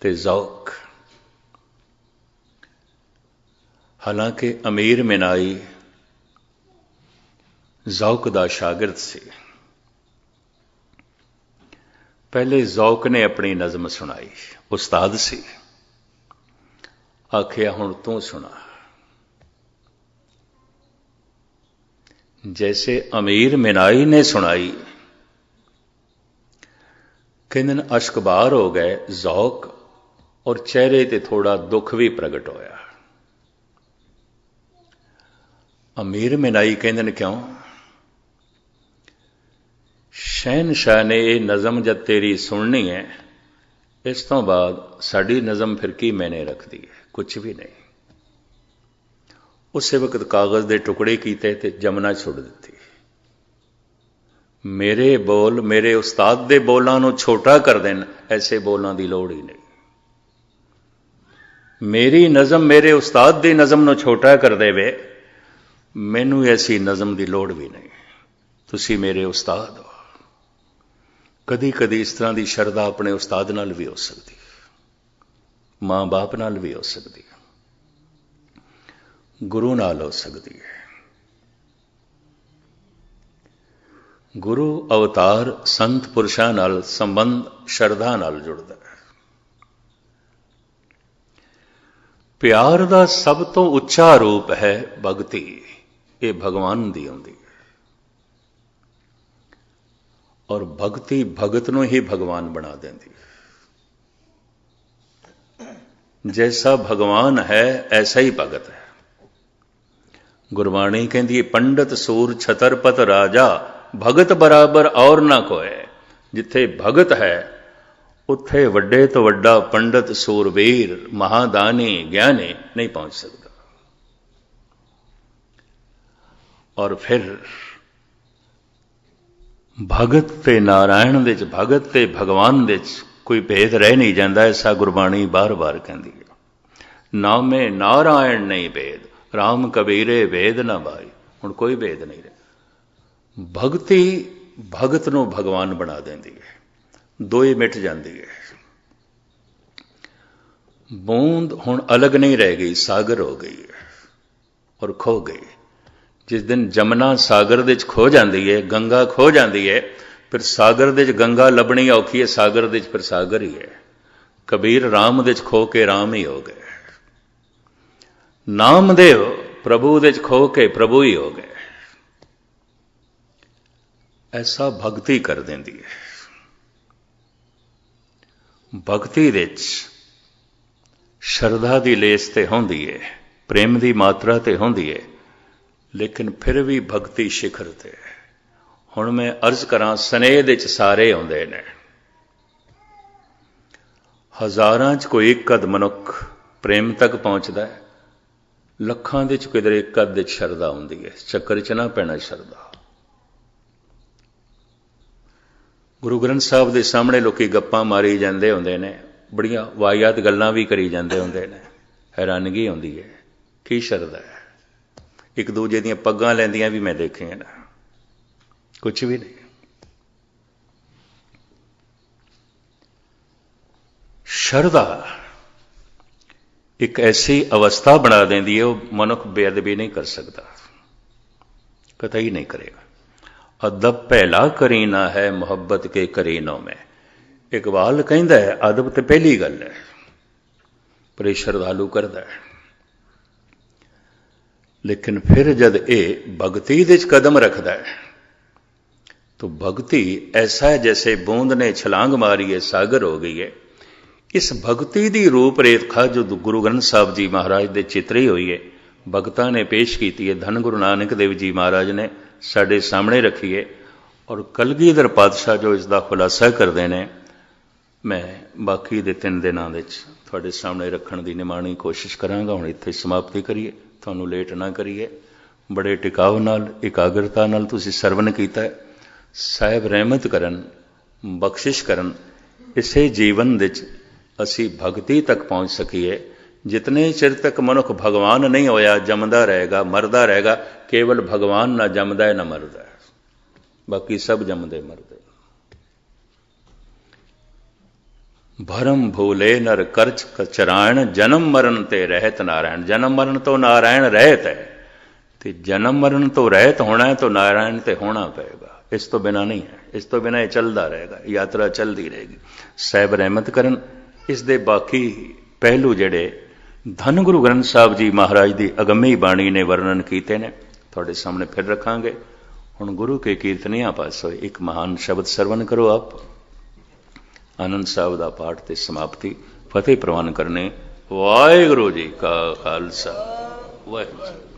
ते ज़ौक। हालांकि अमीर मिनाई ज़ौक दा शागिर्द सी। पहले ज़ौक ने अपनी नज़म सुनाई, उस्ताद सी, आखिया हुण तू सुना। जैसे अमीर मिनाई ने सुनाई, किन अश्कबार हो गए ज़ौक और चेहरे ते थोड़ा दुख भी प्रगट होया। अमीर मिनाई कहंदे ने क्यों? शहनशाह ने यह नज़म जब तेरी सुननी है, इस तो बाद साड़ी नज़म फिर की मैंने रख दी है, कुछ भी नहीं। उस वक्त कागज़ के टुकड़े किए ते जमुना छुड़ दी। मेरे बोल मेरे उस्ताद के बोलों को छोटा कर देन, ऐसे बोलों की लोड़ ही नहीं। मेरी नज़म मेरे उस्ताद की नज़म को छोटा कर देवे, मैनू ऐसी नज़म की लोड़ भी नहीं। तुसी मेरे उस्ताद हो। कदी कदी इस तरह की शरदा अपने उस्ताद नाल भी हो सकती, माँ बाप नाल भी हो सकती, गुरु नाल हो सकती है। गुरु अवतार संत पुरुषां नाल संबंध शरदा नाल जुड़दा है। प्यार का सब तो उच्चा रूप है भगती, ये भगवान दी आउंदी है। और भगती भगत नूं ही भगवान बना देंदी। जैसा भगवान है ऐसा ही भगत है। गुरबाणी कहती है, पंडित सूर छतरपत राजा भगत बराबर और ना कोई। जिथे भगत है उत्थे वड्डे तो वड्डा पंडित सूरवीर महादानी ज्ञानी नहीं पहुंच सकता। और फिर भगत ते नारायण दे, भगत ते भगवान दे कोई भेद रह नहीं जाता। ऐसा गुरबाणी बार बार कहती है। नामे नारायण नहीं भेद, राम कबीरे भेद ना भाई। हुण कोई भेद नहीं रहा। भगती भगत नूं भगवान बना देंदी है, दो ही मिट जाती है। बूंद हुण अलग नहीं रह गई, सागर हो गई है और खो गई। जिस दिन जमुना सागर दे खो जाती है, गंगा खो जाती है, फिर सागर दे गंगा लभनी औखी है, सागर दे फिर सागर ही है। कबीर राम दे खो के राम ही हो गए, नामदेव प्रभु दे खो के प्रभु ही हो गए। ऐसा भक्ति कर देंदी है। भक्ति दे शरधा की लेस ते होंदी है, प्रेम की मात्रा ते होंदी है, लेकिन फिर भी भक्ति शिखर ते है। हुण मैं अर्ज करा, स्नेह दे सारे आउंदे ने। हज़ारां च कोई एक अध मनुख प्रेम तक पहुंचता है, लखां दे किधरे एक अध शरधा आउंदी है। चक्कर च ना पैना शरधा। गुरु ग्रंथ साहब के सामने लोग गप्पां मारी जाते होंदे ने, बड़ियां वाहियात गल्लां भी करी जाते होंदे ने। हैरानगी आउंदी है, की शरधा है। एक दूजे दीयां पग्गां लैंदियां भी मैं देखियां ना, कुछ भी नहीं। शरधा एक ऐसी अवस्था बना देंदी है, वो मनुख बेअदबी नहीं कर सकता, कतई नहीं करेगा। अदब पहला करीना है मुहब्बत के करीनों में। इकबाल कहता है अदब तो पहली गल है, पर यह श्रद्धालु करता है। लेकिन फिर जद ये भगती दे कदम रखता है, तो भक्ति ऐसा है जैसे बूंद ने छलांग मारी है, सागर हो गई है। इस भक्ति की रूप रेखा जो गुरु ग्रंथ साहब जी महाराज दे चित्री हुई है, भगतां ने पेश की है, धन गुरु नानक देव जी महाराज ने साढ़े सामने रखी है। और कलगीधर पातशाह जो इसका खुलासा करते हैं, मैं बाकी दे 3 दिनों थोड़े सामने रखने की निमाणी कोशिश करांगा। हुण इत्थे समाप्ति करिए, तुहानूं लेट ना करिए। बड़े टिकाव नाल एकाग्रता नाल तुसीं सरवण कीता है। साहिब रहमत करन, बख्शिश करन, इसे जीवन विच असी भगती तक पहुँच सकीए। जितने चिर तक मनुख भगवान नहीं होया, जमदा रहेगा, मरदा रहेगा। केवल भगवान ना जमदा है ना मरदा है, बाकी सब जमदे मरदे। भरम भूले नर करच कचरायण, जन्म मरण ते रहत नारायण। जन्म मरण तो नारायण रहत है, तो जन्म मरण तो रहत होना है, तो नारायण ते होना पेगा। इस तो बिना नहीं है, इस तो बिना ये चलता रहेगा, यात्रा चलती रहेगी। साहिब रहमत करन। इस दे बाकी पहलू जड़े धन गुरु ग्रंथ साहब जी महाराज की अगमी बाणी ने वर्णन किए ने, थोड़े सामने फिर रखांगे। हुण गुरु के कीर्तनियां पासों एक महान शब्द सरवण करो आप। आनंद साहब का पाठ ते समाप्ति फतेह प्रवान करने। वाहिगुरू जी का खालसा, वाहिगुरू।